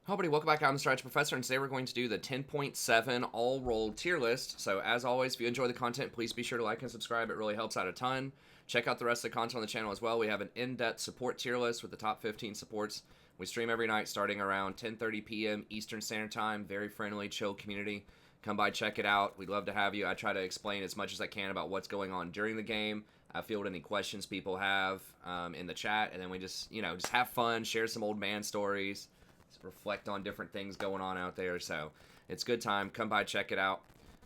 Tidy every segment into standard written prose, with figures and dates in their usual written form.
Hello, everybody. Welcome back. I'm the Stretch Professor, and today we're going to do the 10.7 all-roll tier list. So, as always, if you enjoy the content, please be sure to like and subscribe. It really helps out a ton. Check out the rest of the content on the channel as well. We have an in-depth support tier list with the top 15 supports. We stream every night starting around 10:30 p.m. Eastern Standard Time. Very friendly, chill community. Come by, check it out. We'd love to have you. I try to explain as much as I can about what's going on during the game. I field any questions people have in the chat, and then we just have fun, share some old man stories, reflect on different things going on out there. So it's a good time. Come by, check it out.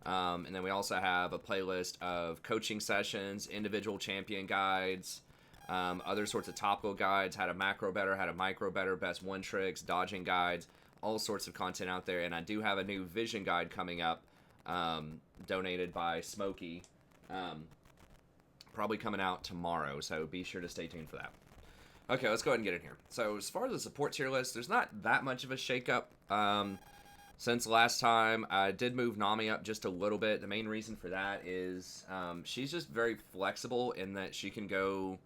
And then we also have a playlist of coaching sessions, individual champion guides, other sorts of topical guides, how to macro better, how to micro better, best one tricks, dodging guides, all sorts of content out there. And I do have a new vision guide coming up, donated by Smokey, probably coming out tomorrow. So be sure to stay tuned for that. Okay, let's go ahead and get in here. So as far as the support tier list, there's not that much of a shakeup. Since last time, I did move Nami up just a little bit. The main reason for that is she's just very flexible in that she can go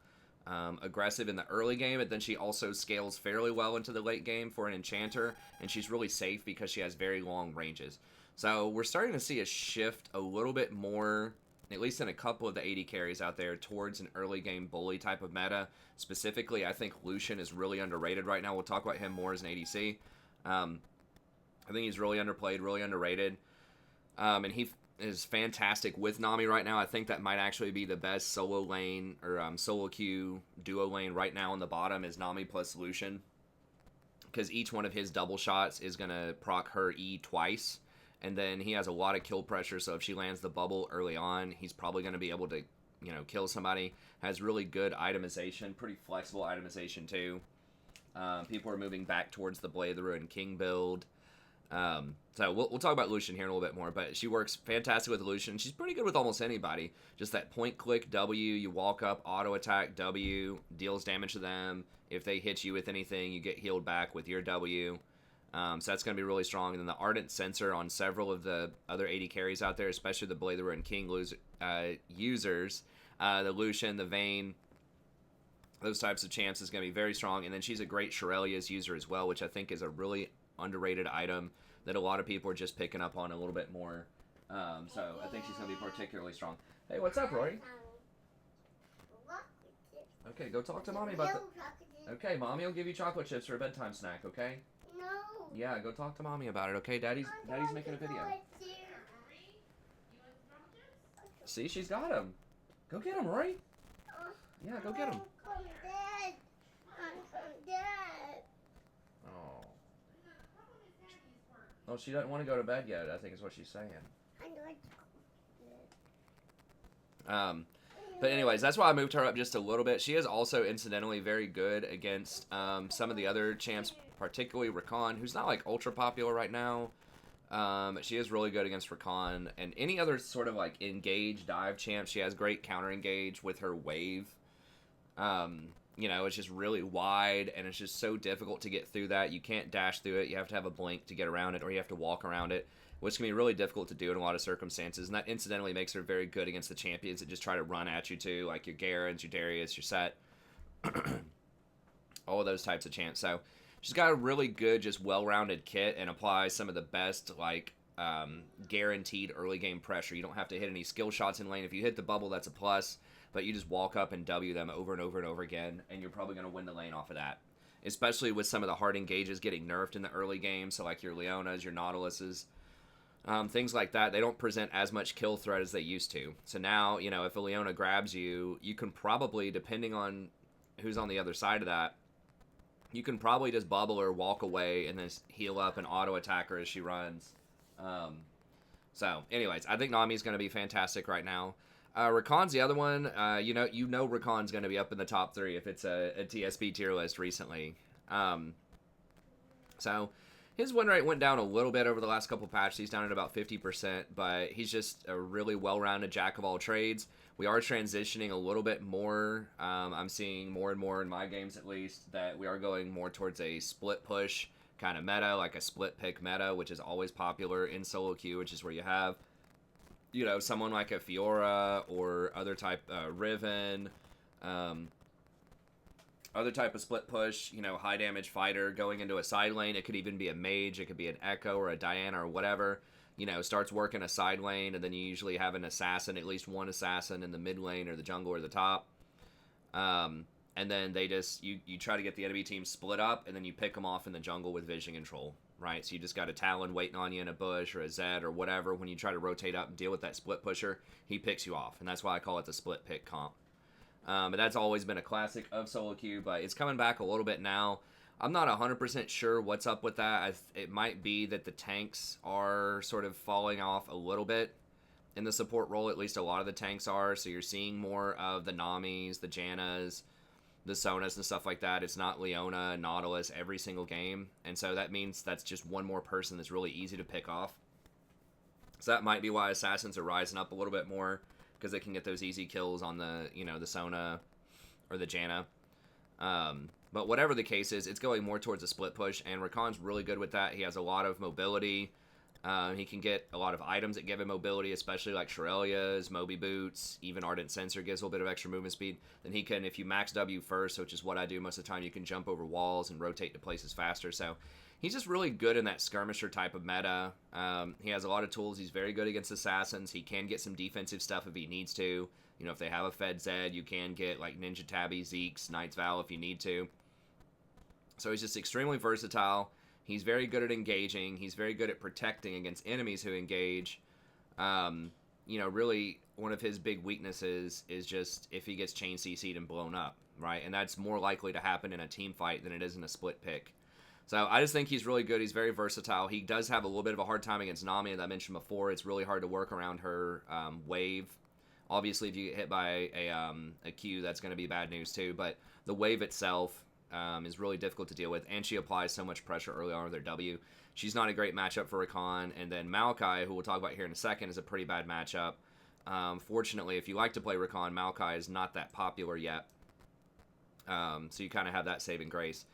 aggressive in the early game, but then she also scales fairly well into the late game for an enchanter, and she's really safe because she has very long ranges. So we're starting to see a shift a little bit more, at least in a couple of the AD carries out there, towards an early game bully type of meta. Specifically, I think Lucian is really underrated right now. We'll talk about him more as an ADC. I think he's really underplayed, really underrated. And he is fantastic with Nami right now. I think that might actually be the best solo lane, or solo queue duo lane right now on the bottom is Nami plus Lucian. Because each one of his double shots is going to proc her E twice. And then he has a lot of kill pressure, so if she lands the bubble early on, he's probably going to be able to, kill somebody. Has really good itemization, pretty flexible itemization too. People are moving back towards the Blade of the Ruined King build. So we'll talk about Lucian here in a little bit more, but she works fantastic with Lucian. She's pretty good with almost anybody. Just that point-click W, you walk up, auto-attack W, deals damage to them. If they hit you with anything, you get healed back with your W. So that's going to be really strong. And then the Ardent Sensor on several of the other AD carries out there, especially the Blade of the Ruined King users, the Lucian, the Vayne, those types of champs is going to be very strong. And then she's a great Shurelya's user as well, which I think is a really underrated item that a lot of people are just picking up on a little bit more. So I think she's going to be particularly strong. Hey, what's up, Rory? Okay, go talk to Mommy about the... Okay, Mommy will give you chocolate chips for a bedtime snack, okay? No. Yeah, go talk to Mommy about it, okay? Daddy's making a video. See, she's got him. Go get him, Rory. Yeah, go get him. I'm dead. I'm dead. Oh. Oh, she doesn't want to go to bed yet, I think is what she's saying. But anyways, that's why I moved her up just a little bit. She is also incidentally very good against some of the other champs, particularly Rakan, who's not like ultra popular right now. She is really good against Rakan and any other sort of like engage dive champ. She has great counter engage with her wave. It's just really wide and it's just so difficult to get through that. You can't dash through it. You have to have a blink to get around it, or you have to walk around it, which can be really difficult to do in a lot of circumstances. And that incidentally makes her very good against the champions that just try to run at you too, like your Garens, your Darius, your Set, all of those types of champs. So she's got a really good, just well-rounded kit and applies some of the best, like, guaranteed early game pressure. You don't have to hit any skill shots in lane. If you hit the bubble, that's a plus, but you just walk up and W them over and over and over again, and you're probably going to win the lane off of that. Especially with some of the hard engages getting nerfed in the early game, so like your Leonas, your Nautiluses, things like that, they don't present as much kill threat as they used to. So now, if a Leona grabs you, you can probably, depending on who's on the other side of that, you can probably just bubble her, walk away, and then heal up and auto-attack her as she runs. So, anyways, I think Nami's going to be fantastic right now. Rakan's the other one. Rakan's going to be up in the top 3 if it's a TSP tier list recently. So his win rate went down a little bit over the last couple patches. He's down at about 50%, but he's just a really well-rounded jack of all trades. We are transitioning a little bit more. I'm seeing more and more in my games, at least, that we are going more towards a split push kind of meta, like a split pick meta, which is always popular in solo queue, which is where you have, someone like a Fiora or other type Riven, Other type of split push, you know, high damage fighter going into a side lane. It could even be a mage. It could be an Echo or a Diana or whatever. You know, starts working a side lane, and then you usually have an assassin, at least one assassin in the mid lane or the jungle or the top. And then they just, you try to get the enemy team split up, and then you pick them off in the jungle with vision control, right? So you just got a Talon waiting on you in a bush or a Zed or whatever. When you try to rotate up and deal with that split pusher, he picks you off, and that's why I call it the split pick comp. But that's always been a classic of solo queue, but it's coming back a little bit now. I'm not 100% sure what's up with that. It might be that the tanks are sort of falling off a little bit in the support role. At least a lot of the tanks are. So you're seeing more of the Namis, the Jannas, the Sonas, and stuff like that. It's not Leona, Nautilus every single game. And so that means that's just one more person that's really easy to pick off. So that might be why Assassins are rising up a little bit more, because they can get those easy kills on the, you know, the Sona or the Janna. But whatever the case is, it's going more towards a split push, and Rakan's really good with that. He has a lot of mobility. He can get a lot of items that give him mobility, especially like Shirelia's, Moby Boots, even Ardent Sensor gives a little bit of extra movement speed. Then he can, if you max W first, which is what I do most of the time, you can jump over walls and rotate to places faster. So he's just really good in that skirmisher type of meta. He has a lot of tools. He's very good against assassins. He can get some defensive stuff if he needs to. You know, if they have a Fed Zed, you can get like Ninja Tabby, Zeke's, Knight's Vow if you need to. So he's just extremely versatile. He's very good at engaging. He's very good at protecting against enemies who engage. You know, really, one of his big weaknesses is just if he gets chain CC'd and blown up, right? And that's more likely to happen in a team fight than it is in a split pick. So I just think he's really good. He's very versatile. He does have a little bit of a hard time against Nami, as I mentioned before. It's really hard to work around her wave. Obviously, if you get hit by a Q, that's going to be bad news too. But the wave itself is really difficult to deal with, and she applies so much pressure early on with her W. She's not a great matchup for Rakan. And then Maokai, who we'll talk about here in a second, is a pretty bad matchup. Fortunately, if you like to play Rakan, Maokai is not that popular yet. So you kind of have that saving grace.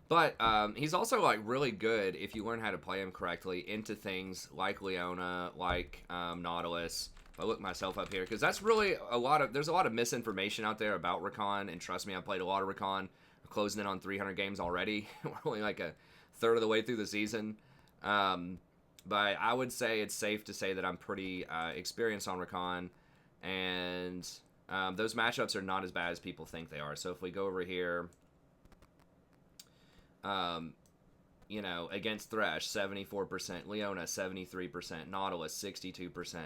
But he's also like really good if you learn how to play him correctly into things like Leona, like Nautilus. If I look myself up here, because that's really there's a lot of misinformation out there about Rakan, and trust me, I've played a lot of Rakan. We're closing in on 300 games already. We're only like a third of the way through the season. But I would say it's safe to say that I'm pretty experienced on Rakan, and those matchups are not as bad as people think they are. So if we go over here, you know, against Thresh, 74%, Leona, 73%, Nautilus, 62%,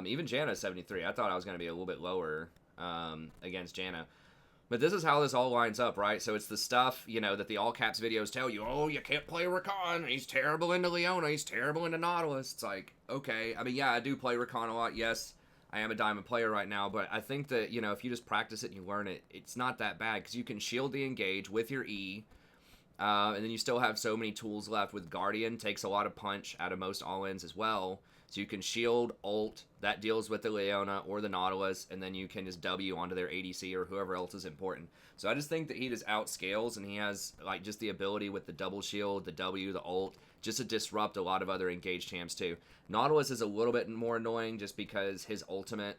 even Janna, 73%. I thought I was going to be a little bit lower against Janna. But this is how this all lines up, right? So it's the stuff, you know, that the all caps videos tell you, oh, you can't play Rakan. He's terrible into Leona. He's terrible into Nautilus. It's like, okay. I mean, yeah, I do play Rakan a lot. Yes, I am a diamond player right now. But I think that, you know, if you just practice it and you learn it, it's not that bad. Because you can shield the engage with your E. And then you still have so many tools left with Guardian. Takes a lot of punch out of most all-ins as well. So you can shield, ult, that deals with the Leona or the Nautilus, and then you can just W onto their ADC or whoever else is important. So I just think that he just outscales, and he has like just the ability with the double shield, the W, the ult, just to disrupt a lot of other engaged champs too. Nautilus is a little bit more annoying just because his ultimate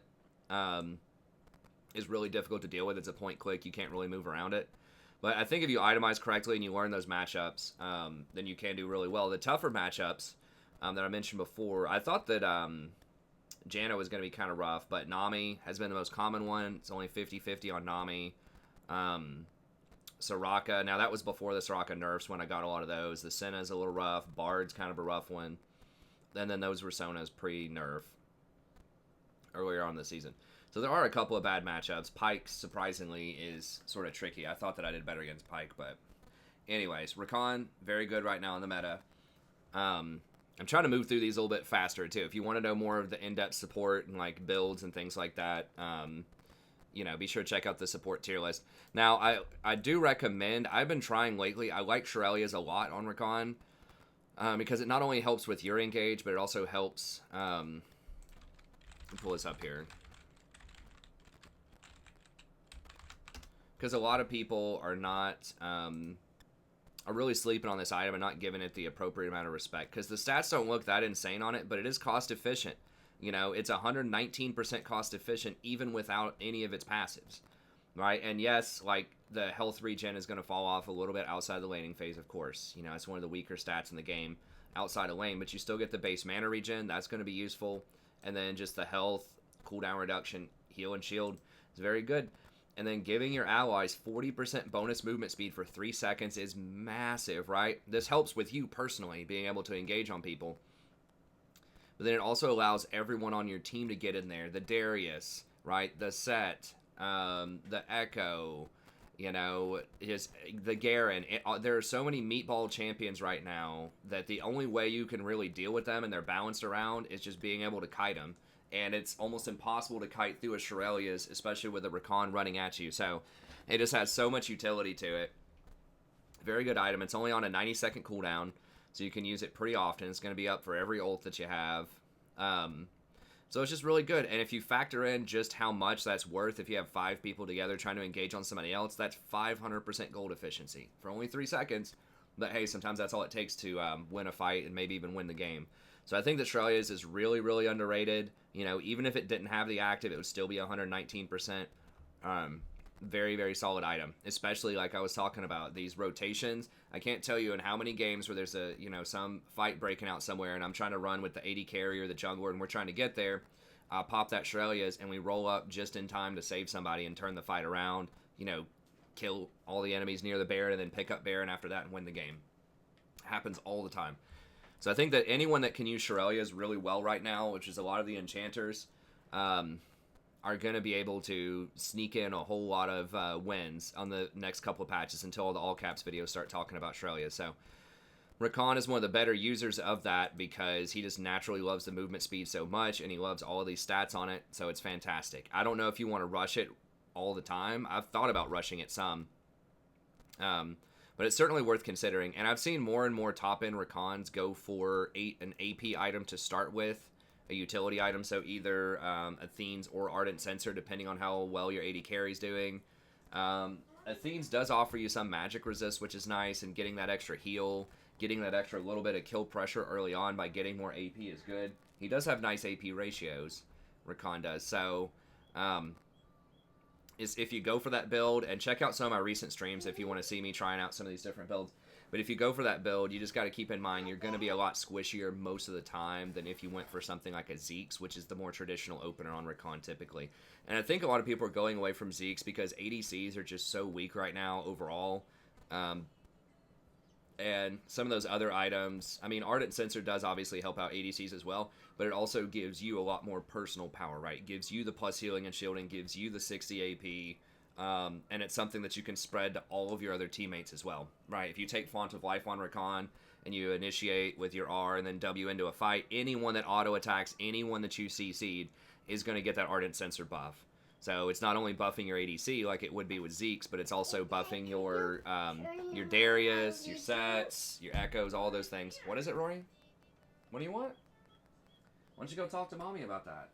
is really difficult to deal with. It's a point click. You can't really move around it. But I think if you itemize correctly and you learn those matchups, then you can do really well. The tougher matchups that I mentioned before, I thought that Janna was going to be kind of rough, but Nami has been the most common one. It's only 50-50 on Nami. Soraka, now that was before the Soraka nerfs when I got a lot of those. The Senna's a little rough. Bard's kind of a rough one. And then those were Sona's pre-nerf earlier on in the season. So there are a couple of bad matchups. Pyke, surprisingly, is sort of tricky. I thought that I did better against Pyke, but anyways, Rakan, very good right now in the meta. I'm trying to move through these a little bit faster, too. If you want to know more of the in-depth support and, like, builds and things like that, you know, be sure to check out the support tier list. Now, I do recommend, I've been trying lately, I like Shirelia's a lot on Rakan, because it not only helps with your engage, but it also helps, let me pull this up here. Because a lot of people are not, are really sleeping on this item and not giving it the appropriate amount of respect. Because the stats don't look that insane on it, but it is cost efficient. You know, it's 119% cost efficient even without any of its passives. right? And yes, like the health regen is going to fall off a little bit outside the laning phase, of course. You know, it's one of the weaker stats in the game outside of lane, but you still get the base mana regen. That's going to be useful. And then just the health, cooldown reduction, heal and shield is very good. And then giving your allies 40% bonus movement speed for 3 seconds is massive, right? This helps with you personally, being able to engage on people. But then it also allows everyone on your team to get in there. The Darius, right? The Set, the Echo, you know, the Garen. There are so many meatball champions right now that the only way you can really deal with them and they're balanced around is just being able to kite them. And it's almost impossible to kite through a Shirelia's, especially with a Rakan running at you. So it just has so much utility to it. Very good item. It's only on a 90-second cooldown, so you can use it pretty often. It's going to be up for every ult that you have. So it's just really good. And if you factor in just how much that's worth, if you have 5 people together trying to engage on somebody else, that's 500% gold efficiency for only 3 seconds. But hey, sometimes that's all it takes to win a fight and maybe even win the game. So I think that Shirelia's is really, really underrated. You know, even if it didn't have the active, it would still be 119%. Very, very solid item. Especially like I was talking about, these rotations. I can't tell you in how many games where there's a, you know, some fight breaking out somewhere and I'm trying to run with the AD carry or the jungler and we're trying to get there. Pop that Shirelia's and we roll up just in time to save somebody and turn the fight around. You know, kill all the enemies near the Baron and then pick up Baron after that and win the game. Happens all the time. So I think that anyone that can use Shirelia's really well right now, which is a lot of the enchanters, are going to be able to sneak in a whole lot of wins on the next couple of patches until all the all caps videos start talking about Shrelia. So Rakan is one of the better users of that because he just naturally loves the movement speed so much and he loves all of these stats on it, so it's fantastic. I don't know if you want to rush it all the time. I've thought about rushing it some. But it's certainly worth considering. And I've seen more and more top-end Rakans go for an AP item to start with, a utility item, so either Athene's or Ardent Sensor, depending on how well your AD carry's doing. Athene's does offer you some magic resist, which is nice, and getting that extra heal, getting that extra little bit of kill pressure early on by getting more AP is good. He does have nice AP ratios, Rakan does, so if you go for that build, and check out some of my recent streams if you want to see me trying out some of these different builds, but if you go for that build, you just got to keep in mind you're going to be a lot squishier most of the time than if you went for something like a Zeke's, which is the more traditional opener on Rakan typically. And I think a lot of people are going away from Zeke's because ADCs are just so weak right now overall. And some of those other items, I mean, Ardent Sensor does obviously help out ADCs as well, but it also gives you a lot more personal power, right? It gives you the plus healing and shielding, gives you the 60 AP, and it's something that you can spread to all of your other teammates as well, right? If you take Font of Life on Rakan and you initiate with your R and then W into a fight, anyone that auto-attacks, anyone that you CC'd is going to get that Ardent Sensor buff. So it's not only buffing your ADC like it would be with Zeke's, but it's also buffing your Darius, your Sets, your Echoes, all those things. What is it, Rory? What do you want? Why don't you go talk to Mommy about that?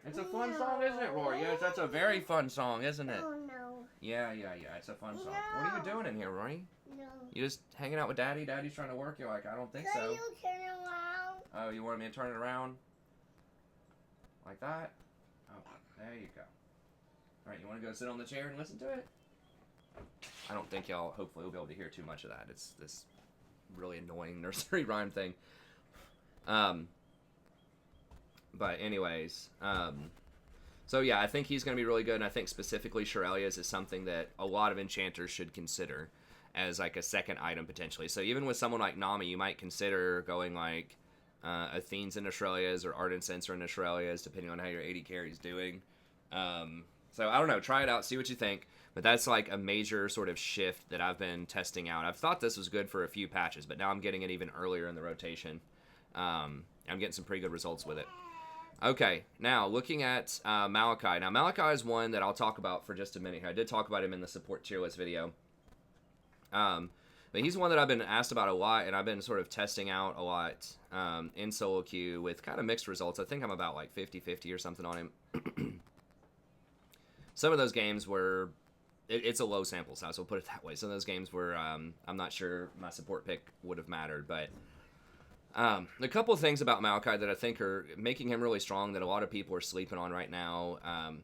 It's a fun song, isn't it, Rory? Yes, that's a very fun song, isn't it? Oh, no. Yeah, it's a fun song. No. What are you doing in here, Rory? No. You just hanging out with Daddy? Daddy's trying to work. You're like, I don't think Can so. you turn around? Oh, you wanted me to turn it around? Like that? Oh, there you go. Alright, you want to go sit on the chair and listen to it? I don't think y'all, hopefully, will be able to hear too much of that. It's this really annoying nursery rhyme thing. But anyways, so yeah, I think he's going to be really good, and I think specifically Shirelia's is something that a lot of enchanters should consider as like a second item potentially. So even with someone like Nami, you might consider going like Athene's into Shirelia's or Ardent Sensor into Shirelia's, depending on how your AD carry's doing. So I don't know, try it out, see what you think. But that's like a major sort of shift that I've been testing out. I've thought this was good for a few patches, but now I'm getting it even earlier in the rotation. I'm getting some pretty good results with it. Okay, now looking at Maokai. Now Maokai is one that I'll talk about for just a minute here. I did talk about him in the support tier list video. But he's one that I've been asked about a lot, and I've been sort of testing out a lot in solo queue with kind of mixed results. I think I'm about like 50-50 or something on him. Some of those games were, it's a low sample size, so we'll put it that way. Some of those games were, I'm not sure my support pick would have mattered, but a couple of things about Maokai that I think are making him really strong that a lot of people are sleeping on right now.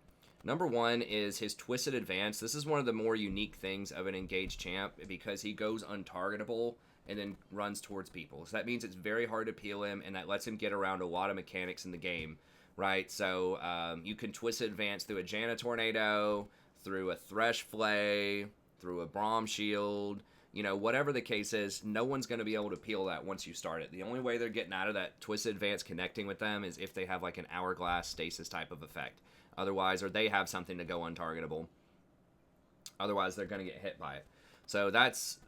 Number one is his Twisted Advance. This is one of the more unique things of an engaged champ because he goes untargetable and then runs towards people. So that means it's very hard to peel him, and that lets him get around a lot of mechanics in the game, right? So you can Twisted Advance through a Janna Tornado, through a Thresh Flay, through a Braum Shield, you know, whatever the case is, no one's going to be able to peel that once you start it. The only way they're getting out of that Twisted Advance connecting with them is if they have like an Hourglass Stasis type of effect. Otherwise, or they have something to go untargetable. Otherwise, they're going to get hit by it. So that's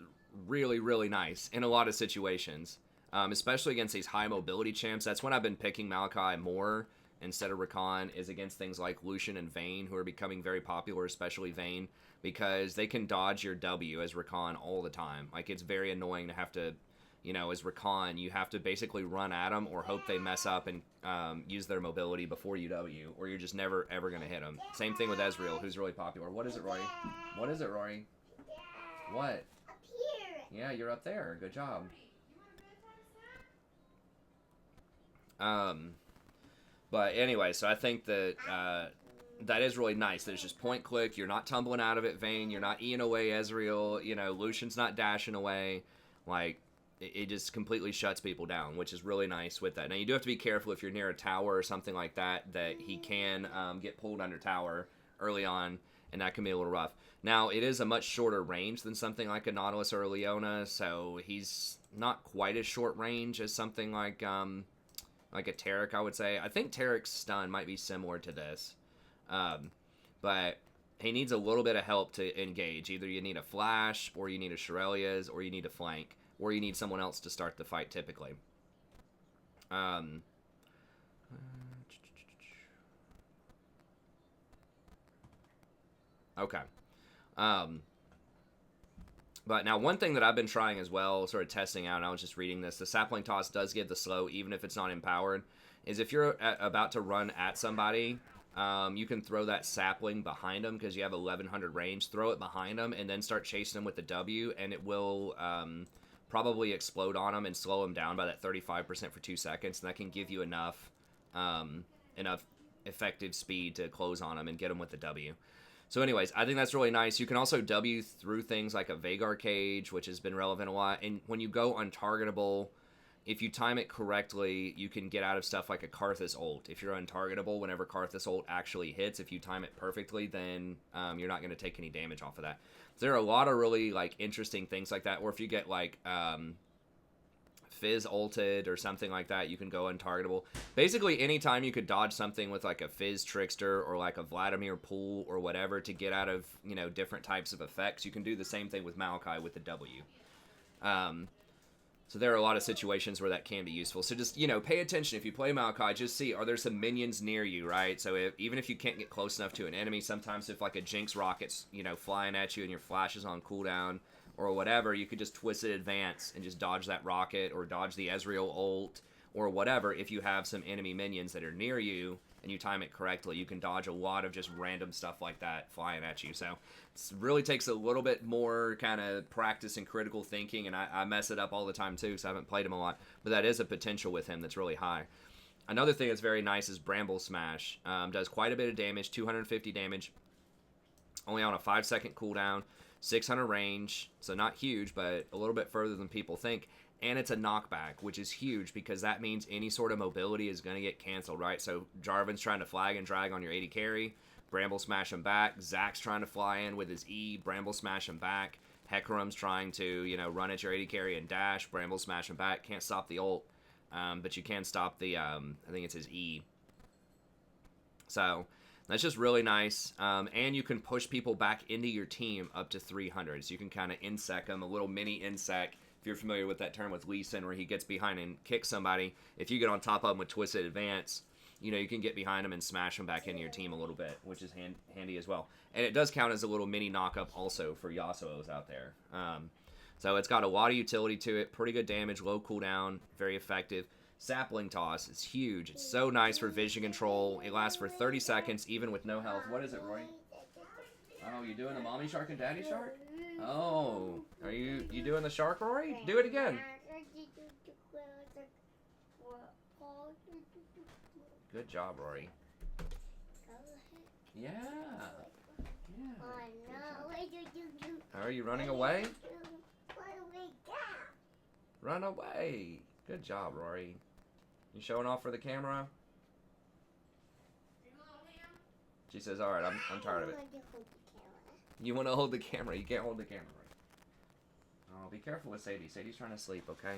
really, really nice in a lot of situations, especially against these high mobility champs. That's when I've been picking Maokai more instead of Rakan, is against things like Lucian and Vayne, who are becoming very popular, especially Vayne, because they can dodge your W as Rakan all the time. Like, it's very annoying to have to, you know, as Rakan, you have to basically run at them or hope they mess up and use their mobility before you W, or you're just never, ever going to hit them. Same thing with Ezreal, who's really popular. What is it, Rory? What is it, Rory? What? Up here. Yeah, you're up there. Good job. But anyway, so I think that that is really nice. That it's just point click. You're not tumbling out of it, Vayne. You're not eating away Ezreal. You know, Lucian's not dashing away. Like, it just completely shuts people down, which is really nice with that. Now, you do have to be careful if you're near a tower or something like that, that he can get pulled under tower early on, and that can be a little rough. Now, it is a much shorter range than something like a Nautilus or a Leona, so he's not quite as short range as something like a Taric, I would say. I think Taric's stun might be similar to this, but he needs a little bit of help to engage. Either you need a flash, or you need a Shirelia's, or you need a flank, or you need someone else to start the fight typically. Okay. But now one thing that I've been trying as well, sort of testing out, and I was just reading this, the sapling toss does give the slow even if it's not empowered, is if you're about to run at somebody, you can throw that sapling behind them because you have 1100 range, throw it behind them, and then start chasing them with the W, and it will probably explode on them and slow them down by that 35% for 2 seconds, and that can give you enough effective speed to close on them and get them with the W. So anyways, I think that's really nice. You can also W through things like a Veigar cage, which has been relevant a lot. And when you go untargetable, if you time it correctly, you can get out of stuff like a Karthus ult. If you're untargetable, whenever Karthus ult actually hits, if you time it perfectly, then you're not going to take any damage off of that. So there are a lot of really like interesting things like that. Or if you get like Fizz ulted or something like that, you can go untargetable. Basically, anytime you could dodge something with like a Fizz Trickster or like a Vladimir Pool or whatever to get out of, you know, different types of effects, you can do the same thing with Maokai with the W. So there are a lot of situations where that can be useful. So just, you know, pay attention. If you play Maokai, just see, are there some minions near you, right? So even if you can't get close enough to an enemy, sometimes if like a Jinx rocket's, you know, flying at you and your flash is on cooldown or whatever, you could just Twisted Advance and just dodge that rocket or dodge the Ezreal ult or whatever. If you have some enemy minions that are near you and you time it correctly, you can dodge a lot of just random stuff like that flying at you. So it really takes a little bit more kind of practice and critical thinking, and I mess it up all the time too because I haven't played him a lot. But that is a potential with him that's really high. Another thing that's very nice is Bramble Smash. Does quite a bit of damage, 250 damage, only on a 5-second cooldown. 600 range, so not huge, but a little bit further than people think. And it's a knockback, which is huge because that means any sort of mobility is going to get canceled, right? So Jarvan's trying to flag and drag on your AD carry, Bramble smash him back. Zach's trying to fly in with his E, Bramble smash him back. Hecarim's trying to, you know, run at your AD carry and dash, Bramble smash him back. Can't stop the ult, but you can stop the, I think it's his E. So that's just really nice, and you can push people back into your team up to 300. So you can kind of insec them, a little mini insec, if you're familiar with that term with Lee Sin, where he gets behind and kicks somebody. If you get on top of them with Twisted Advance, you know, you can get behind them and smash them back into your team a little bit, which is handy as well. And it does count as a little mini knock-up also for Yasuo's out there. So it's got a lot of utility to it, pretty good damage, low cooldown, very effective. Sapling Toss is huge. It's so nice for vision control. It lasts for 30 seconds, even with no health. What is it, Roy? Oh, you doing the mommy shark and daddy shark? Oh, are you doing the shark, Rory? Do it again. Good job, Rory. Yeah. Yeah. Oh no, wait, you. Are you running away? Where do we go? Run away. Good job, Rory. You showing off for the camera? She says, all right, I'm tired of it. I want to hold the camera. You want to hold the camera. You can't hold the camera. Oh, be careful with Sadie. Sadie's trying to sleep, okay?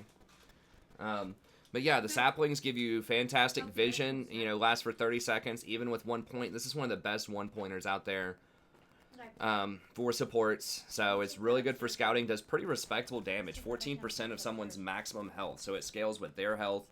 But yeah, the saplings give you fantastic vision. You know, last for 30 seconds, even with 1 point. This is one of the best one-pointers out there for supports. So it's really good for scouting. Does pretty respectable damage. 14% of someone's maximum health. So it scales with their health.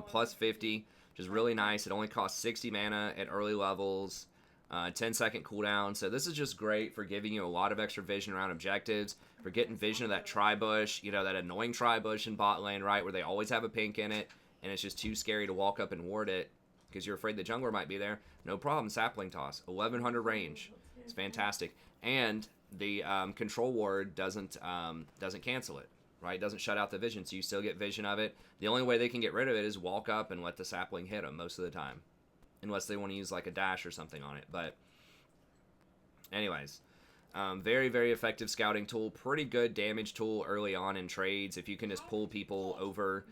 Plus 50, which is really nice. It only costs 60 mana at early levels. 10-second cooldown. So this is just great for giving you a lot of extra vision around objectives. For getting vision of that tri-bush, you know, that annoying tri-bush in bot lane, right, where they always have a pink in it, and it's just too scary to walk up and ward it because you're afraid the jungler might be there. No problem, sapling toss. 1100 range. It's fantastic. And the control ward doesn't cancel it, right? It doesn't shut out the vision, so you still get vision of it. The only way they can get rid of it is walk up and let the sapling hit them most of the time. Unless they want to use like a dash or something on it. But anyways, very, very effective scouting tool. Pretty good damage tool early on in trades if you can just pull people over.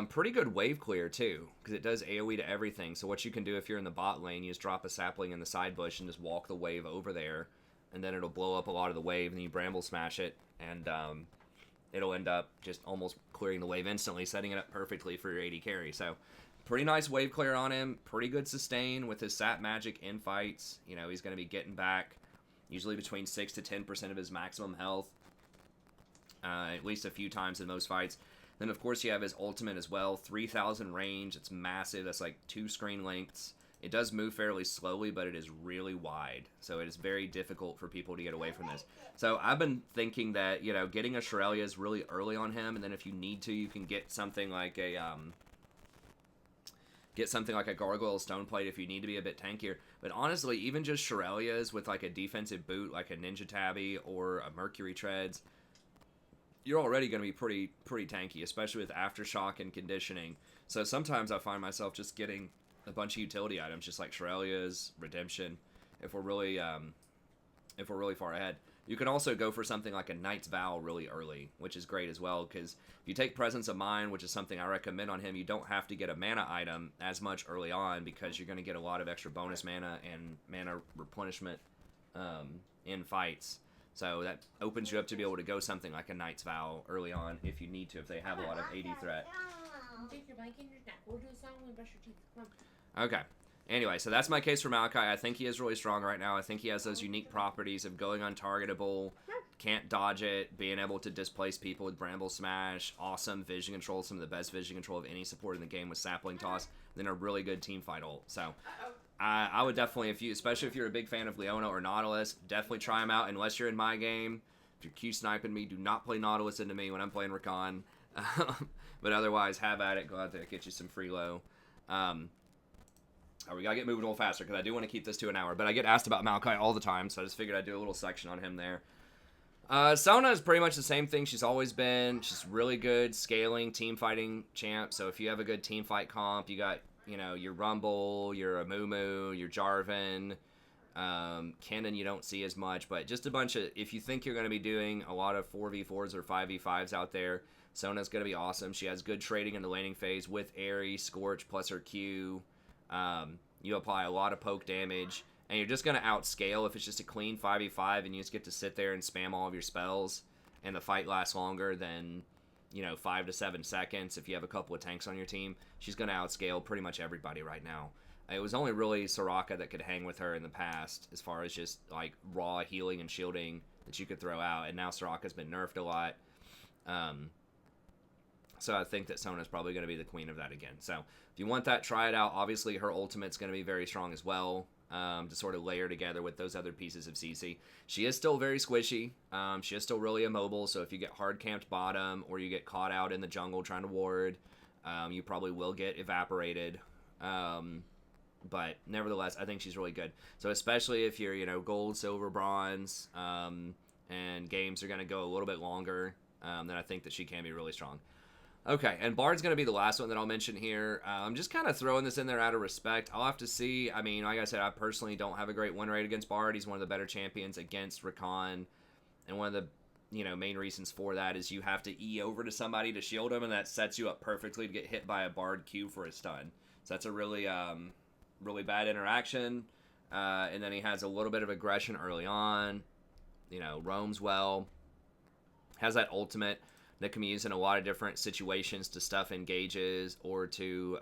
Pretty good wave clear too, because it does AoE to everything. So what you can do if you're in the bot lane, you just drop a sapling in the side bush and just walk the wave over there. And then it'll blow up a lot of the wave, and then you bramble smash it. And it'll end up just almost clearing the wave instantly, setting it up perfectly for your AD carry. So pretty nice wave clear on him. Pretty good sustain with his sap magic in fights. You know, he's going to be getting back usually between 6 to 10% of his maximum health. At least a few times in most fights. Then, of course, you have his ultimate as well. 3,000 range. It's massive. That's like 2 screen lengths. It does move fairly slowly, but it is really wide. So it is very difficult for people to get away from this. So I've been thinking that, you know, getting a Shrelia is really early on him. And then if you need to, you can get something like a... Gargoyle Stoneplate if you need to be a bit tankier. But honestly, even just Shirelias with like a defensive boot, like a Ninja Tabby or a Mercury Treads, you're already going to be pretty tanky, especially with Aftershock and Conditioning. So sometimes I find myself just getting a bunch of utility items, just like Shirelias, Redemption, if we're really far ahead. You can also go for something like a Knight's Vow really early, which is great as well, because if you take Presence of Mind, which is something I recommend on him, you don't have to get a mana item as much early on, because you're going to get a lot of extra bonus mana and mana replenishment in fights. So that opens you up to be able to go something like a Knight's Vow early on if you need to, if they have a lot of AD threat. Take your blanket and your snack. We'll do a song when we brush your teeth. Come on. Okay. Anyway, so that's my case for Malachi. I think he is really strong right now. I think he has those unique properties of going untargetable, can't dodge it, being able to displace people with Bramble Smash, awesome vision control, some of the best vision control of any support in the game with Sapling Toss, then a really good team fight ult. So I would definitely, especially if you're a big fan of Leona or Nautilus, definitely try him out. Unless you're in my game, if you're Q sniping me, do not play Nautilus into me when I'm playing Rakan. But otherwise, have at it. Go out there, get you some free low. We gotta get moving a little faster because I do want to keep this to an hour. But I get asked about Malachi all the time, so I just figured I'd do a little section on him there. Sona is pretty much the same thing she's always been. She's really good scaling, team fighting champ. So if you have a good team fight comp, you got, you know, your Rumble, your Amumu, your Jarvan, Kennen you don't see as much, but just a bunch of, if you think you're going to be doing a lot of 4v4s or 5v5s out there, Sona's going to be awesome. She has good trading in the laning phase with Aerie, Scorch, plus her Q. You apply a lot of poke damage, and you're just going to outscale if it's just a clean 5v5 and you just get to sit there and spam all of your spells, and the fight lasts longer than, you know, 5 to 7 seconds if you have a couple of tanks on your team. She's going to outscale pretty much everybody right now. It was only really Soraka that could hang with her in the past as far as just, like, raw healing and shielding that you could throw out, and now Soraka's been nerfed a lot. So I think that Sona's probably going to be the queen of that again. So if you want that, try it out. Obviously, her ultimate's going to be very strong as well, to sort of layer together with those other pieces of CC. She is still very squishy. She is still really immobile, so if you get hard camped bottom or you get caught out in the jungle trying to ward, you probably will get evaporated. But nevertheless, I think she's really good. So especially if you're, you know, gold, silver, bronze, and games are going to go a little bit longer, then I think that she can be really strong. Okay, and Bard's going to be the last one that I'll mention here. I'm just kind of throwing this in there out of respect. I'll have to see. I mean, like I said, I personally don't have a great win rate against Bard. He's one of the better champions against Rakan. And one of the main reasons for that is you have to E over to somebody to shield him, and that sets you up perfectly to get hit by a Bard Q for a stun. So that's a really, really bad interaction. And then he has a little bit of aggression early on. Roams well. Has that ultimate that can be used in a lot of different situations to stuff engages or to,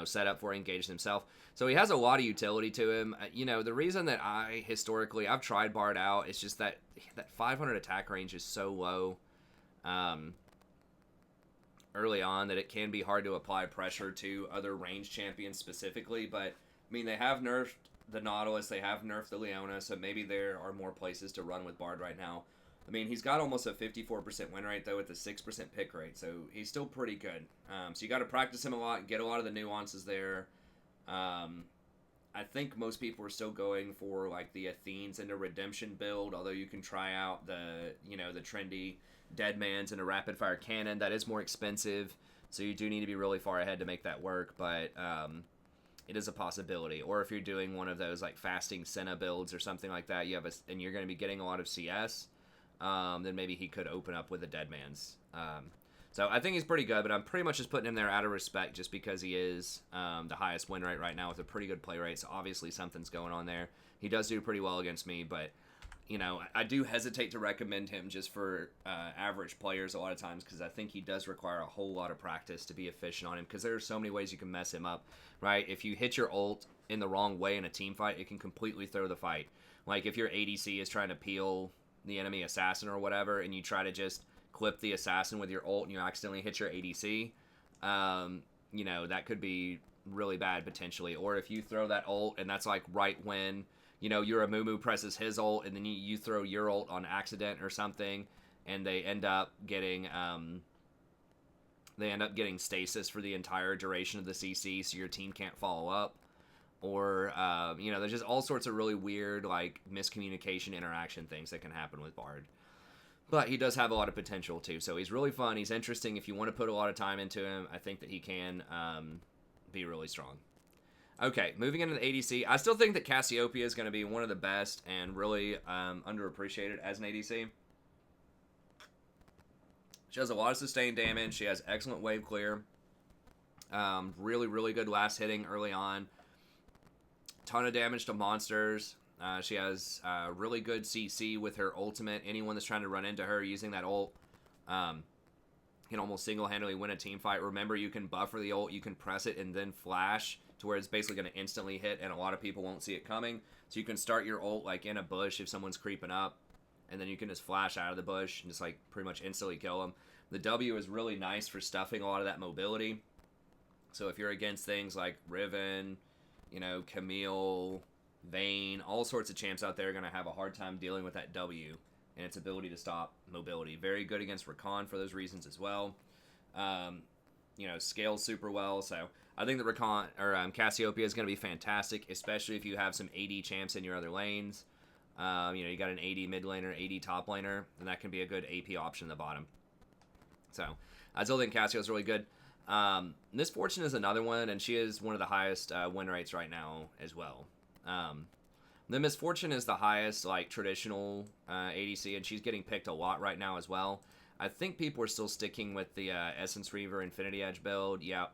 set up for engage himself. So he has a lot of utility to him. The reason that I've tried Bard out, it's just that 500 attack range is so low early on that it can be hard to apply pressure to other range champions specifically. But, I mean, they have nerfed the Nautilus, they have nerfed the Leona, so maybe there are more places to run with Bard right now. I mean, he's got almost a 54% win rate, though, with a 6% pick rate, so he's still pretty good. So you got to practice him a lot, get a lot of the nuances there. I think most people are still going for, like, the Athenes into Redemption build, although you can try out the trendy Deadman's into Rapid-Fire Cannon. That is more expensive, so you do need to be really far ahead to make that work, but it is a possibility. Or if you're doing one of those, like, Fasting Senna builds or something like that, and you're going to be getting a lot of CS, then maybe he could open up with a Deadman's. So I think he's pretty good, but I'm pretty much just putting him there out of respect just because he is the highest win rate right now with a pretty good play rate, so obviously something's going on there. He does do pretty well against me, but, I do hesitate to recommend him just for average players a lot of times because I think he does require a whole lot of practice to be efficient on him because there are so many ways you can mess him up, right? If you hit your ult in the wrong way in a team fight, it can completely throw the fight. Like if your ADC is trying to peel the enemy assassin or whatever, and you try to just clip the assassin with your ult and you accidentally hit your ADC, that could be really bad potentially. Or if you throw that ult and that's like right when, your Amumu presses his ult and then you throw your ult on accident or something and they end up getting stasis for the entire duration of the CC so your team can't follow up. Or, there's just all sorts of really weird, like, miscommunication interaction things that can happen with Bard. But he does have a lot of potential, too. So he's really fun. He's interesting. If you want to put a lot of time into him, I think that he can be really strong. Okay, moving into the ADC. I still think that Cassiopeia is going to be one of the best and really underappreciated as an ADC. She has a lot of sustained damage. She has excellent wave clear. Really, really good last hitting early on. Ton of damage to monsters. She has really good CC with her ultimate. Anyone that's trying to run into her using that ult can almost single-handedly win a team fight. Remember, you can buffer the ult, you can press it, and then flash to where it's basically going to instantly hit, and a lot of people won't see it coming. So you can start your ult like in a bush if someone's creeping up, and then you can just flash out of the bush and just like pretty much instantly kill them. The W is really nice for stuffing a lot of that mobility. So if you're against things like Riven, Camille, Vayne, all sorts of champs out there are going to have a hard time dealing with that W and its ability to stop mobility. Very good against Rakan for those reasons as well. Scales super well. So I think that Rakan or Cassiopeia is going to be fantastic, especially if you have some AD champs in your other lanes. You got an AD mid laner, AD top laner, and that can be a good AP option in the bottom. So I still think Cassio is really good. Miss Fortune is another one, and she is one of the highest win rates right now as well. The Miss Fortune is the highest, like, traditional ADC, and she's getting picked a lot right now as well. I think people are still sticking with the Essence Reaver Infinity Edge build. Yep.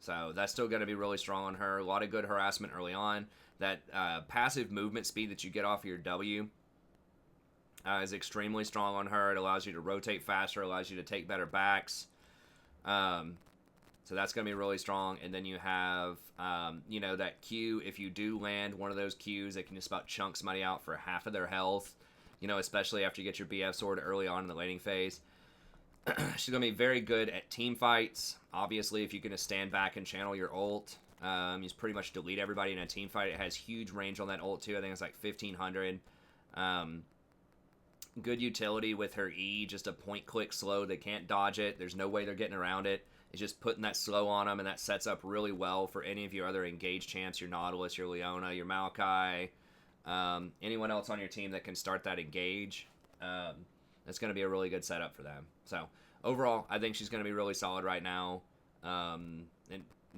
So that's still going to be really strong on her. A lot of good harassment early on. That passive movement speed that you get off of your W is extremely strong on her. It allows you to rotate faster, allows you to take better backs. So that's going to be really strong. And then you have, that Q. If you do land one of those Qs, it can just about chunk somebody out for half of their health. Especially after you get your BF sword early on in the laning phase. She's going to be very good at team fights. Obviously, if you can just stand back and channel your ult, you just pretty much delete everybody in a team fight. It has huge range on that ult, too. I think it's like 1,500. Good utility with her E, just a point-click slow. They can't dodge it. There's no way they're getting around it. It's just putting that slow on them, and that sets up really well for any of your other engaged champs, your Nautilus, your Leona, your Maokai, anyone else on your team that can start that engage. That's going to be a really good setup for them. So overall, I think she's going to be really solid right now. In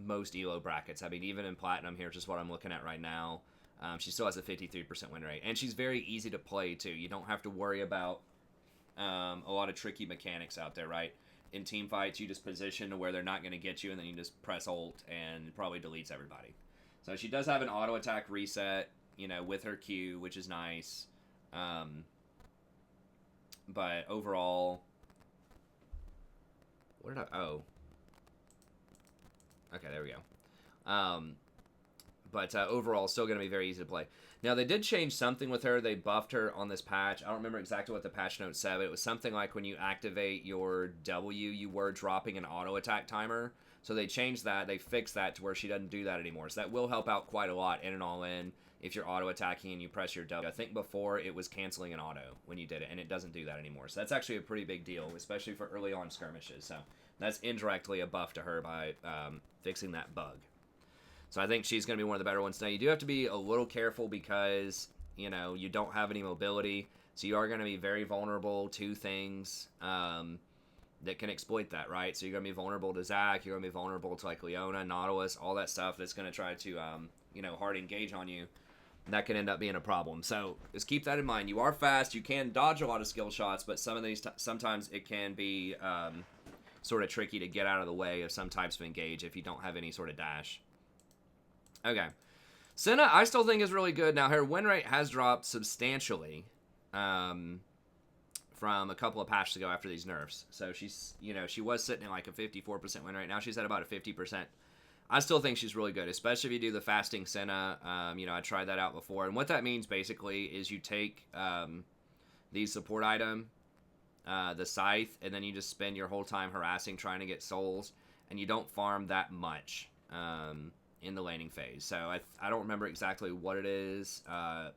most ELO brackets. I mean, even in Platinum here, just what I'm looking at right now, she still has a 53% win rate. And she's very easy to play, too. You don't have to worry about a lot of tricky mechanics out there, right? In team fights, you just position to where they're not going to get you, and then you just press Alt, and it probably deletes everybody. So she does have an auto attack reset, you know, with her Q, which is nice. But overall, what did I? Oh, okay, there we go. But overall, still going to be very easy to play. Now, they did change something with her. They buffed her on this patch. I don't remember exactly what the patch note said, but it was something like when you activate your W, you were dropping an auto attack timer. So they changed that. They fixed that to where she doesn't do that anymore. So that will help out quite a lot in and all in if you're auto attacking and you press your W. I think before it was canceling an auto when you did it, and it doesn't do that anymore. So that's actually a pretty big deal, especially for early on skirmishes. So that's indirectly a buff to her by fixing that bug. So I think she's going to be one of the better ones. Now, you do have to be a little careful because, you know, you don't have any mobility. So you are going to be very vulnerable to things that can exploit that, right? So you're going to be vulnerable to Zac. You're going to be vulnerable to, like, Leona, Nautilus, all that stuff that's going to try to, you know, hard engage on you. That can end up being a problem. So just keep that in mind. You are fast. You can dodge a lot of skill shots, but some of these sometimes it can be sort of tricky to get out of the way of some types of engage if you don't have any sort of dash. Okay. Senna, I still think is really good. Now, her win rate has dropped substantially from a couple of patches ago after these nerfs. So she's, you know, she was sitting at like a 54% win rate. Now she's at about a 50%. I still think she's really good, especially if you do the fasting Senna. You know, I tried that out before. And what that means basically is you take the support item, the scythe, and then you just spend your whole time harassing, trying to get souls, and you don't farm that much in the laning phase. So I don't remember exactly what it is. Let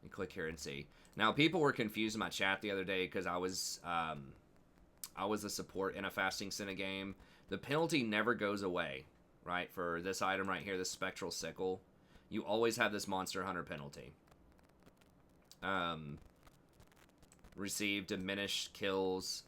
me click here and see. Now, people were confused in my chat the other day because I was a support in a fasting Senna game. The penalty never goes away, right? For this item right here, this Spectral Sickle, you always have this Monster Hunter penalty. Receive diminished kills.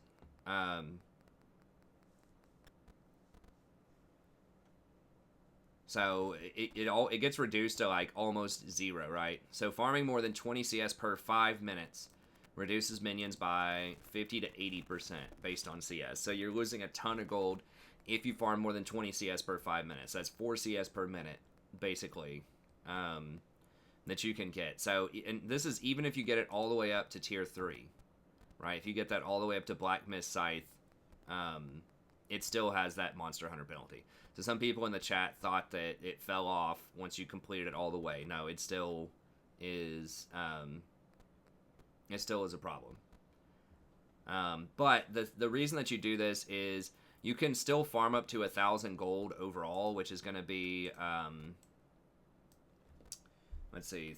So it gets reduced to like almost 0, right? So farming more than 20 CS per 5 minutes reduces minions by 50 to 80% based on CS. So you're losing a ton of gold if you farm more than 20 CS per 5 minutes. That's 4 CS per minute, basically, that you can get. So, and this is even if you get it all the way up to tier 3, right? If you get that all the way up to Black Mist Scythe, it still has that Monster Hunter penalty. So some people in the chat thought that it fell off once you completed it all the way. No, it still is. It still is a problem. But the reason that you do this is you can still farm up to 1,000 gold overall, which is going to be let's see,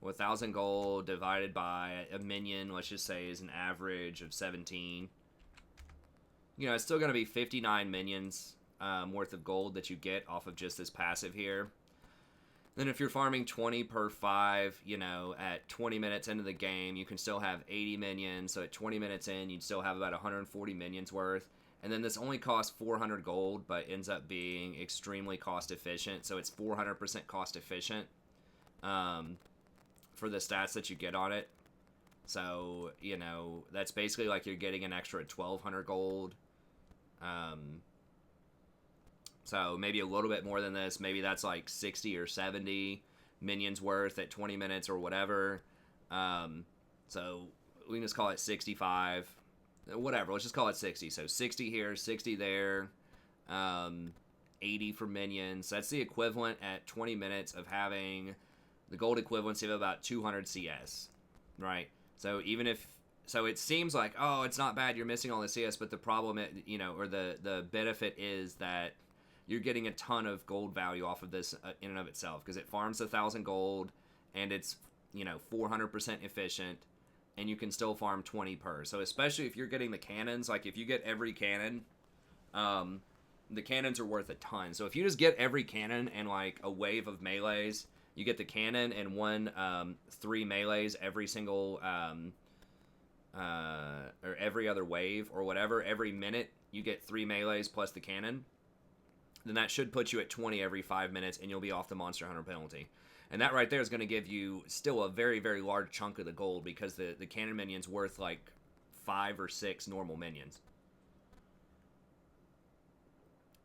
1,000 gold divided by a minion. Let's just say is an average of 17. You know, it's still going to be 59 minions worth of gold that you get off of just this passive here. Then if you're farming 20 per 5, you know, at 20 minutes into the game, you can still have 80 minions. So at 20 minutes in, you'd still have about 140 minions worth. And then this only costs 400 gold, but ends up being extremely cost efficient. So it's 400% cost efficient for the stats that you get on it. So, you know, that's basically like you're getting an extra 1,200 gold. So maybe a little bit more than this. Maybe that's like 60 or 70 minions worth at 20 minutes or whatever. So we can just call it 65. Whatever, let's just call it 60. So 60 here, 60 there, 80 for minions. That's the equivalent at 20 minutes of having the gold equivalency of about 200 CS, right? So even if... So it seems like, oh, it's not bad, you're missing all the CS, but the problem, you know, or the benefit is that you're getting a ton of gold value off of this in and of itself, because it farms 1,000 gold, and it's, you know, 400% efficient, and you can still farm 20 per. So especially if you're getting the cannons, like if you get every cannon, the cannons are worth a ton. So if you just get every cannon and like a wave of melees, You get the cannon and 3 melees every single, or every other wave or whatever. Every minute you get 3 melees plus the cannon. Then that should put you at 20 every 5 minutes, and you'll be off the Monster Hunter penalty. And that right there is going to give you still a very, very large chunk of the gold, because the cannon minion's worth like 5 or 6 normal minions.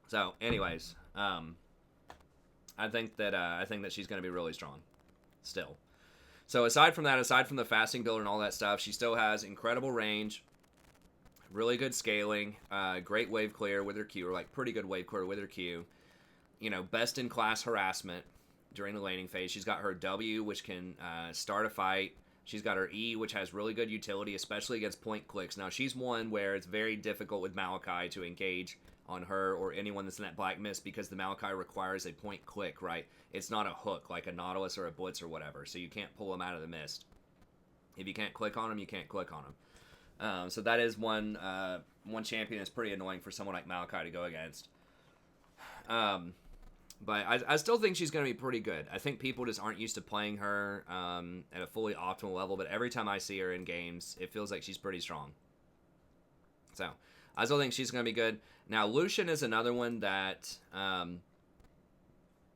So, anyways, I think that she's going to be really strong, still. So aside from that, aside from the fasting build and all that stuff, she still has incredible range, really good scaling, great wave clear with her Q, or like pretty good wave clear with her Q. You know, best in class harassment during the laning phase. She's got her W, which can start a fight. She's got her E, which has really good utility, especially against point clicks. Now, she's one where it's very difficult with Maokai to engage on her or anyone that's in that black mist, because the Maokai requires a point click, right? It's not a hook like a Nautilus or a Blitz or whatever, so you can't pull them out of the mist. If you can't click on them, you can't click on them. So that is one champion that's pretty annoying for someone like Maokai to go against. But I still think she's going to be pretty good. I think people just aren't used to playing her at a fully optimal level, but every time I see her in games, it feels like she's pretty strong. So, I still think she's going to be good. Now, Lucian is another one that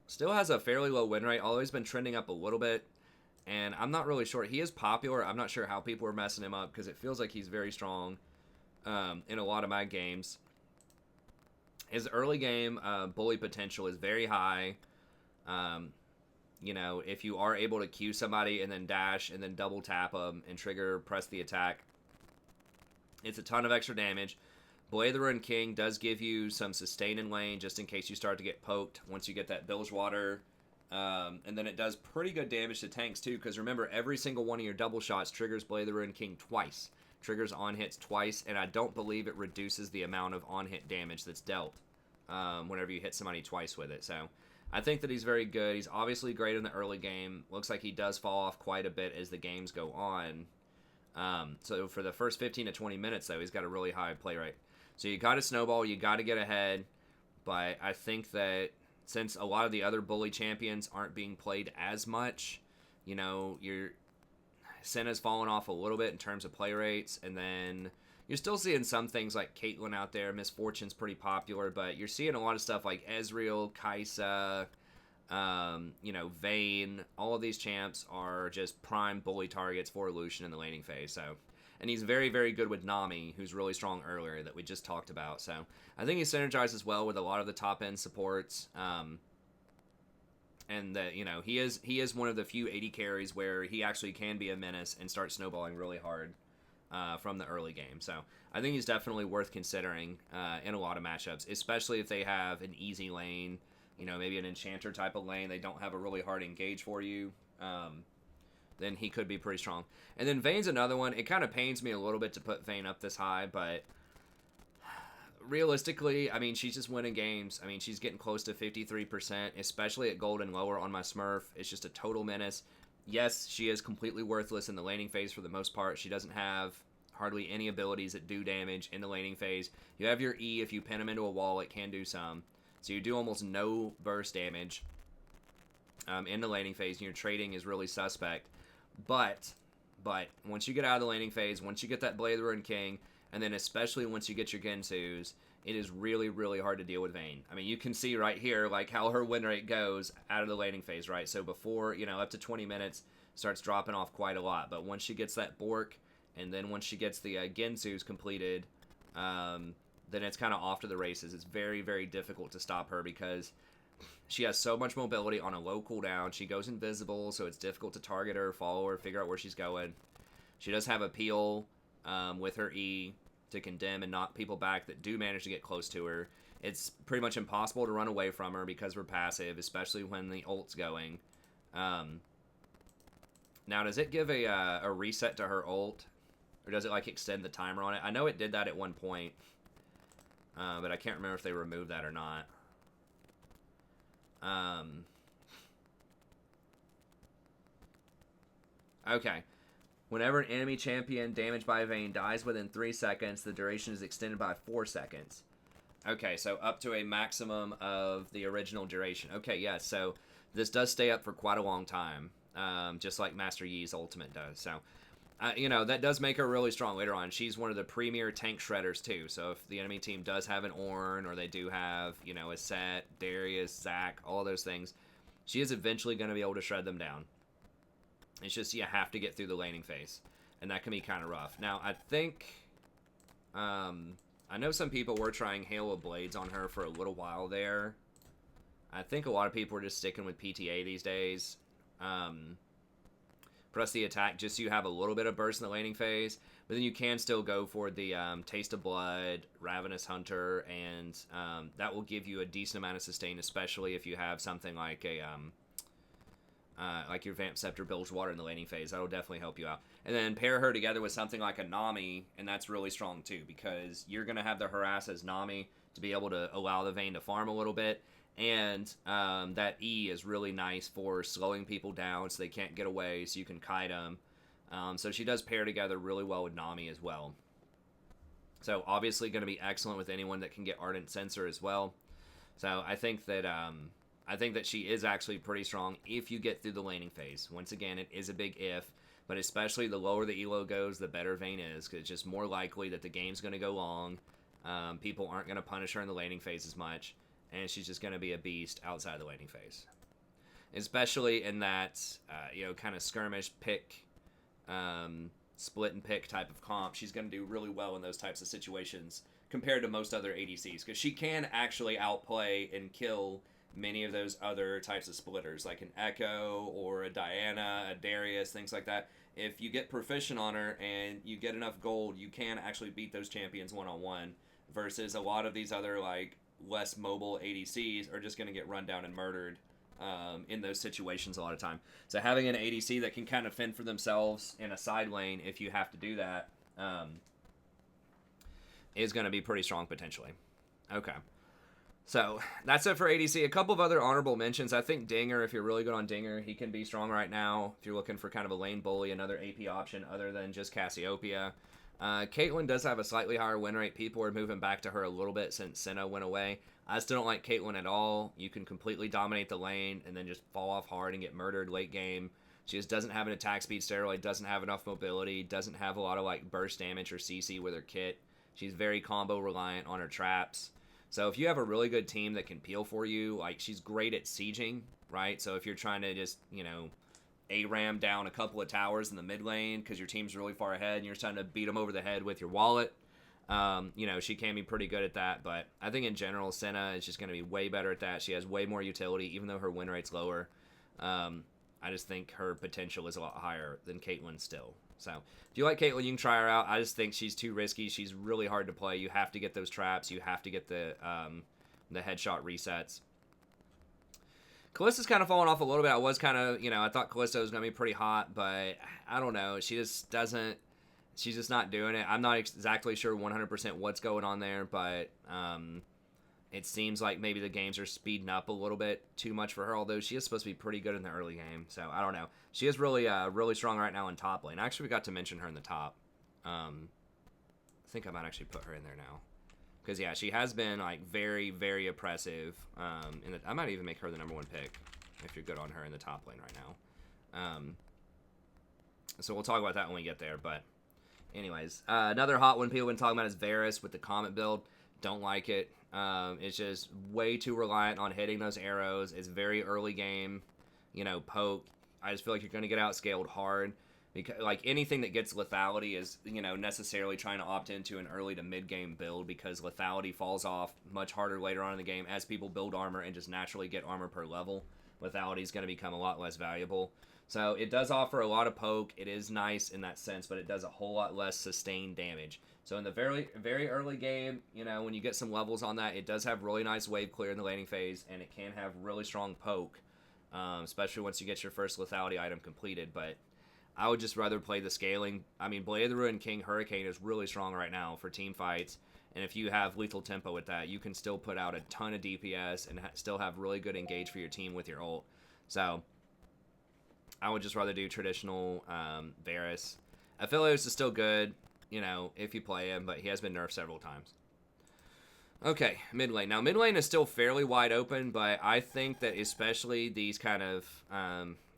still has a fairly low win rate, although he's been trending up a little bit, and I'm not really sure. He is popular. I'm not sure how people are messing him up, because it feels like he's very strong in a lot of my games. His early game bully potential is very high. You know, if you are able to Q somebody and then dash and then double tap them and press the attack, it's a ton of extra damage. Blade of the Ruined King does give you some sustain in lane, just in case you start to get poked once you get that Bilgewater. And then it does pretty good damage to tanks too, because remember, every single one of your double shots triggers Blade of the Ruined King twice. Triggers on hits twice, and I don't believe it reduces the amount of on hit damage that's dealt whenever you hit somebody twice with it. So I think that he's very good. He's obviously great in the early game. Looks like he does fall off quite a bit as the games go on. So for the first 15 to 20 minutes, though, he's got a really high play rate. So you got to snowball, you got to get ahead, but I think that since a lot of the other bully champions aren't being played as much, you know, your Senna's fallen off a little bit in terms of play rates, and then you're still seeing some things like Caitlyn out there. Miss Fortune's pretty popular, but you're seeing a lot of stuff like Ezreal, Kai'Sa, you know, Vayne. All of these champs are just prime bully targets for Lucian in the laning phase. So, and he's very, very good with Nami, who's really strong earlier that we just talked about. So I think he synergizes well with a lot of the top end supports. And that, you know, he is one of the few 80 carries where he actually can be a menace and start snowballing really hard from the early game. So I think he's definitely worth considering in a lot of matchups, especially if they have an easy lane, you know, maybe an enchanter type of lane. They don't have a really hard engage for you. Then he could be pretty strong. And then Vayne's another one. It kind of pains me a little bit to put Vayne up this high, but realistically, I mean, she's just winning games. I mean, she's getting close to 53%, especially at gold and lower on my Smurf. It's just a total menace. Yes, she is completely worthless in the laning phase for the most part. She doesn't have hardly any abilities that do damage in the laning phase. You have your E. If you pin them into a wall, it can do some. So you do almost no burst damage in the laning phase, and your trading is really suspect. But once you get out of the laning phase, once you get that Blade of the Ruined King, and then especially once you get your Gensus, it is really, really hard to deal with Vayne. I mean, you can see right here, like, how her win rate goes out of the laning phase, right? So before, you know, up to 20 minutes, starts dropping off quite a lot. But once she gets that Bork, and then once she gets the Gensus completed, then it's kind of off to the races. It's very, very difficult to stop her because she has so much mobility on a low cooldown. She goes invisible, so it's difficult to target her, follow her, figure out where she's going. She does have a peel with her E to condemn and knock people back that do manage to get close to her. It's pretty much impossible to run away from her because we're passive, especially when the ult's going. Now, does it give a reset to her ult? Or does it, like, extend the timer on it? I know it did that at one point, but I can't remember if they removed that or not. Okay. Whenever an enemy champion damaged by Vayne dies within 3 seconds, the duration is extended by 4 seconds. Okay, so up to a maximum of the original duration. Okay, yeah, so this does stay up for quite a long time, just like Master Yi's ultimate does. So, that does make her really strong later on. She's one of the premier tank shredders too. So if the enemy team does have an Ornn, or they do have, a Set, Darius, Zac, all those things, she is eventually going to be able to shred them down. It's just you have to get through the laning phase, and that can be kind of rough. Now, I think, I know some people were trying Hail of Blades on her for a little while there. I think a lot of people are just sticking with PTA these days. Press the attack just so you have a little bit of burst in the laning phase, but then you can still go for the Taste of Blood, Ravenous Hunter, and that will give you a decent amount of sustain, especially if you have something like a like your Vamp Scepter Bilge Water in the laning phase. That'll definitely help you out. And then pair her together with something like a Nami, and that's really strong too, because you're going to have the harass as Nami to be able to allow the Vayne to farm a little bit. And that E is really nice for slowing people down so they can't get away, so you can kite them. So she does pair together really well with Nami as well. So obviously going to be excellent with anyone that can get Ardent Sensor as well. So I think that she is actually pretty strong if you get through the laning phase. Once again, it is a big if, but especially the lower the elo goes, the better Vayne is, because it's just more likely that the game's going to go long. People aren't going to punish her in the laning phase as much. And she's just going to be a beast outside the laning phase. Especially in that, kind of skirmish pick, split and pick type of comp. She's going to do really well in those types of situations compared to most other ADCs. Because she can actually outplay and kill many of those other types of splitters. Like an Echo or a Diana, a Darius, things like that. If you get proficient on her and you get enough gold, you can actually beat those champions one-on-one. Versus a lot of these other, less mobile ADCs are just going to get run down and murdered in those situations a lot of time. So having an ADC that can kind of fend for themselves in a side lane, if you have to do that, is going to be pretty strong potentially. Okay. So that's it for ADC. A couple of other honorable mentions. I think Dinger, if you're really good on Dinger, he can be strong right now. If you're looking for kind of a lane bully, another AP option other than just Cassiopeia. Caitlyn does have a slightly higher win rate. People are moving back to her a little bit since Senna went away. I still don't like Caitlyn at all. You can completely dominate the lane and then just fall off hard and get murdered late game. She just doesn't have an attack speed steroid, doesn't have enough mobility, doesn't have a lot of burst damage or CC with her kit. She's very combo reliant on her traps. So if you have a really good team that can peel for you, she's great at sieging, right? So if you're trying to just, ARAM down a couple of towers in the mid lane because your team's really far ahead and you're trying to beat them over the head with your wallet. She can be pretty good at that, but I think in general, Senna is just going to be way better at that. She has way more utility, even though her win rate's lower. I just think her potential is a lot higher than Caitlyn still. So if you like Caitlyn, you can try her out. I just think she's too risky. She's really hard to play. You have to get those traps. You have to get the headshot resets. Callista's kind of fallen off a little bit. I was kind of, I thought Callista was going to be pretty hot, but I don't know. She's just not doing it. I'm not exactly sure 100% what's going on there, but it seems like maybe the games are speeding up a little bit too much for her, although she is supposed to be pretty good in the early game. So I don't know. She is really, really strong right now in top lane. I actually got to mention her in the top. I think I might actually put her in there now. Because, yeah, she has been, very, very oppressive. I might even make her the number one pick if you're good on her in the top lane right now. So we'll talk about that when we get there. But, anyways, another hot one people have been talking about is Varus with the Comet build. Don't like it. It's just way too reliant on hitting those arrows. It's very early game. Poke. I just feel like you're going to get outscaled hard. Because, anything that gets lethality is, necessarily trying to opt into an early to mid-game build because lethality falls off much harder later on in the game as people build armor and just naturally get armor per level. Lethality is going to become a lot less valuable. So it does offer a lot of poke. It is nice in that sense, but it does a whole lot less sustained damage. So in the very, very early game, when you get some levels on that, it does have really nice wave clear in the laning phase, and it can have really strong poke, especially once you get your first lethality item completed, but I would just rather play the scaling. I mean, Blade of the Ruined King Hurricane is really strong right now for team fights. And if you have lethal tempo with that, you can still put out a ton of DPS and still have really good engage for your team with your ult. So I would just rather do traditional Varus. Aphelios is still good, if you play him, but he has been nerfed several times. Okay, mid lane. Now, mid lane is still fairly wide open, but I think that especially these kind of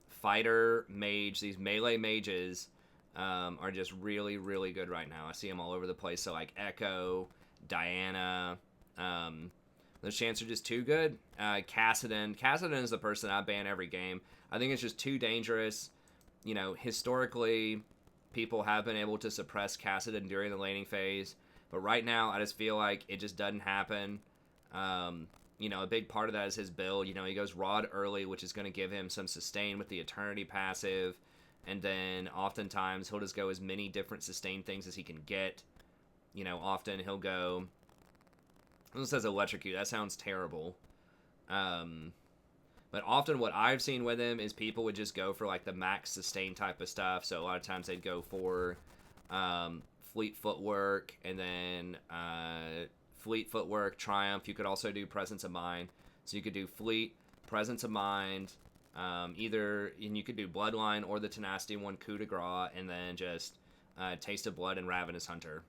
fighter mage, these melee mages, are just really, really good right now. I see them all over the place. So, like Echo, Diana, those champs are just too good. Cassidon. Cassidon is the person I ban every game. I think it's just too dangerous. You know, historically, people have been able to suppress Cassidon during the laning phase. But right now, I just feel like it just doesn't happen. You know, a big part of that is his build. You know, he goes Rod early, which is going to give him some sustain with the Eternity passive. And then oftentimes, he'll just go as many different sustain things as he can get. You know, often he'll go... This says Electrocute. That sounds terrible. But often what I've seen with him is people would just go for, like, the max sustain type of stuff. So a lot of times they'd go for... Fleet Footwork, and then Fleet Footwork, Triumph. You could also do Presence of Mind. So you could do Fleet, Presence of Mind, either, and you could do Bloodline or the Tenacity one, Coup de Grace, and then just Taste of Blood and Ravenous Hunter.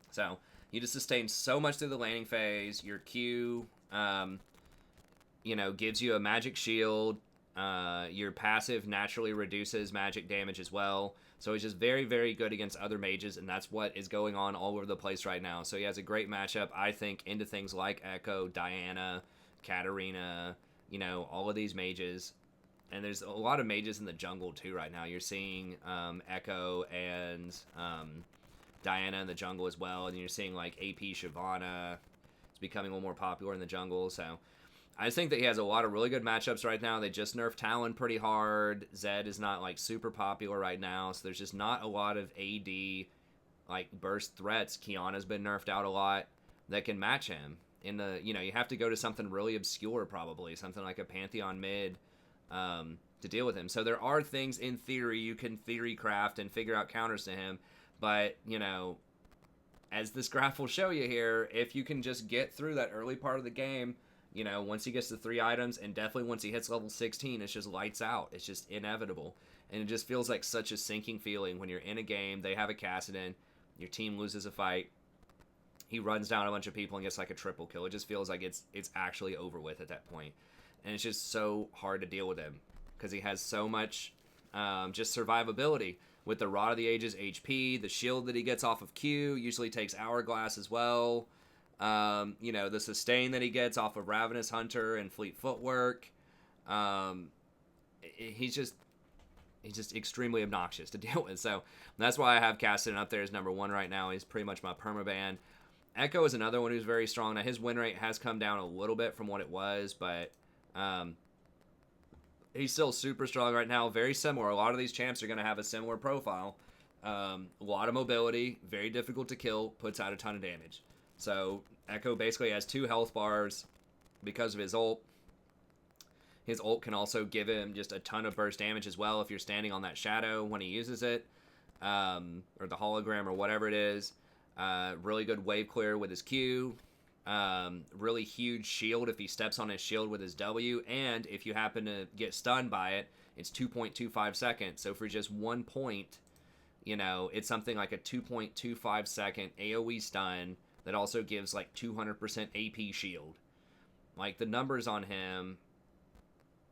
So you just sustain so much through the laning phase. Your Q, you know, gives you a magic shield. Your passive naturally reduces magic damage as well. So he's just very, very good against other mages, and that's what is going on all over the place right now. So he has a great matchup, I think, into things like Echo, Diana, Katarina, you know, all of these mages. And there's a lot of mages in the jungle, too, right now. You're seeing Echo and Diana in the jungle as well, and you're seeing, like, AP Shyvana. It's becoming a little more popular in the jungle, so... I just think that he has a lot of really good matchups right now. They just nerfed Talon pretty hard. Zed is not, like, super popular right now, so there's just not a lot of AD, like, burst threats. Kiana's been nerfed out a lot that can match him. In the, you know, you have to go to something really obscure, probably. Something like a Pantheon mid to deal with him. So there are things, in theory, you can theory craft and figure out counters to him. But, you know, as this graph will show you here, if you can just get through that early part of the game... You know, once he gets to 3 items, and definitely once he hits level 16, it's just lights out. It's just inevitable. And it just feels like such a sinking feeling when you're in a game, they have a Cassidon, your team loses a fight, he runs down a bunch of people and gets like a triple kill. It just feels like it's actually over with at that point. And it's just so hard to deal with him, because he has so much just survivability. With the Rod of the Ages HP, the shield that he gets off of Q usually takes Hourglass as well. You know, the sustain that he gets off of Ravenous Hunter and Fleet Footwork. He's just extremely obnoxious to deal with. So that's why I have Cassidon up there as number 1 right now. He's pretty much my permaban. Echo is another one who's very strong. Now, his win rate has come down a little bit from what it was, but he's still super strong right now. Very similar. A lot of these champs are going to have a similar profile. A lot of mobility, very difficult to kill, puts out a ton of damage. So Echo basically has 2 health bars because of his ult. His ult can also give him just a ton of burst damage as well if you're standing on that shadow when he uses it, or the hologram or whatever it is. Really good wave clear with his Q. Really huge shield if he steps on his shield with his W. And if you happen to get stunned by it, it's 2.25 seconds. So for just 1 point, you know, it's something like a 2.25 second AoE stun that also gives like 200% AP shield. Like, the numbers on him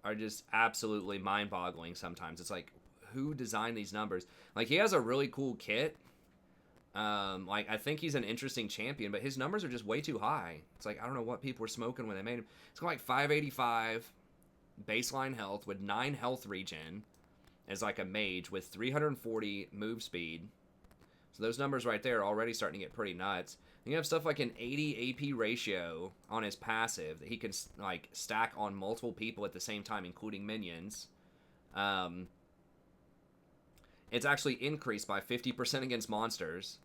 are just absolutely mind-boggling sometimes. It's like, who designed these numbers? Like, he has a really cool kit. Like, I think he's an interesting champion, but his numbers are just way too high. It's like, I don't know what people were smoking when they made him. It's got like 585 baseline health with 9 health regen as like a mage with 340 move speed. So those numbers right there are already starting to get pretty nuts. And you have stuff like an 80 AP ratio on his passive that he can like stack on multiple people at the same time, including minions. It's actually increased by 50% against monsters.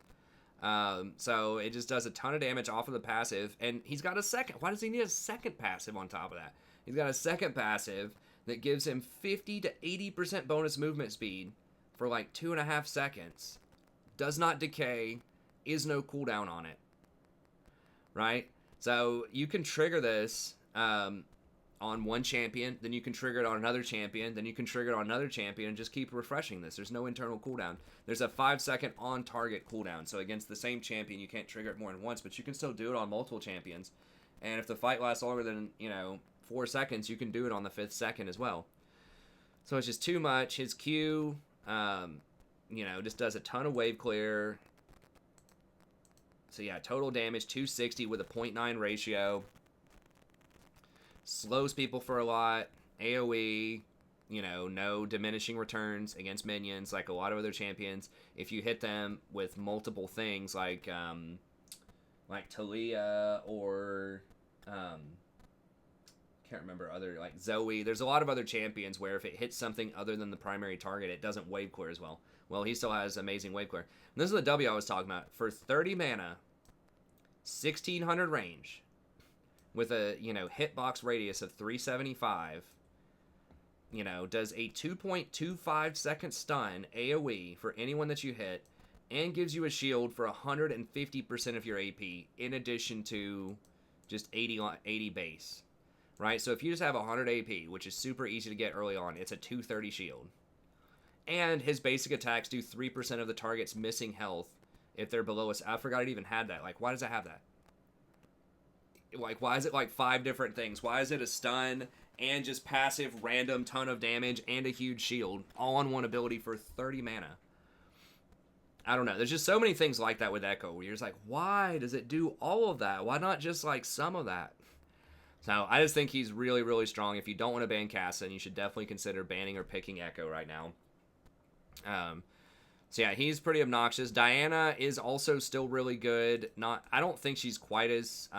So it just does a ton of damage off of the passive. And he's got a second. Why does he need a second passive on top of that? He's got a second passive that gives him 50 to 80% bonus movement speed for like 2.5 seconds. Does not decay. Is no cooldown on it. Right? So you can trigger this on on one champion, then you can trigger it on another champion, then you can trigger it on another champion, and just keep refreshing this. There's no internal cooldown. There's a 5-second on-target cooldown, so against the same champion, you can't trigger it more than once, but you can still do it on multiple champions. And if the fight lasts longer than, 4 seconds, you can do it on the 5th second as well. So it's just too much. His Q, just does a ton of wave clear. So yeah, total damage, 260 with a 0.9 ratio. Slows people for a lot. AoE, no diminishing returns against minions like a lot of other champions. If you hit them with multiple things like Talia or can't remember other, like Zoe. There's a lot of other champions where if it hits something other than the primary target, it doesn't wave clear as well. Well, he still has amazing wave clear. And this is the W I was talking about. For 30 mana, 1600 range, with a, hitbox radius of 375, does a 2.25 second stun AoE for anyone that you hit, and gives you a shield for 150% of your AP, in addition to just 80 base. Right? So if you just have 100 AP, which is super easy to get early on, it's a 230 shield. And his basic attacks do 3% of the target's missing health if they're below us. I forgot it even had that. Like, why does it have that? Like, why is it like 5 different things? Why is it a stun and just passive random ton of damage and a huge shield all on one ability for 30 mana? I don't know. There's just so many things like that with Echo where you're just like, why does it do all of that? Why not just like some of that? So I just think he's really, really strong. If you don't want to ban Cassin, you should definitely consider banning or picking Echo right now. So yeah, he's pretty obnoxious. Diana is also still really good. I don't think she's quite as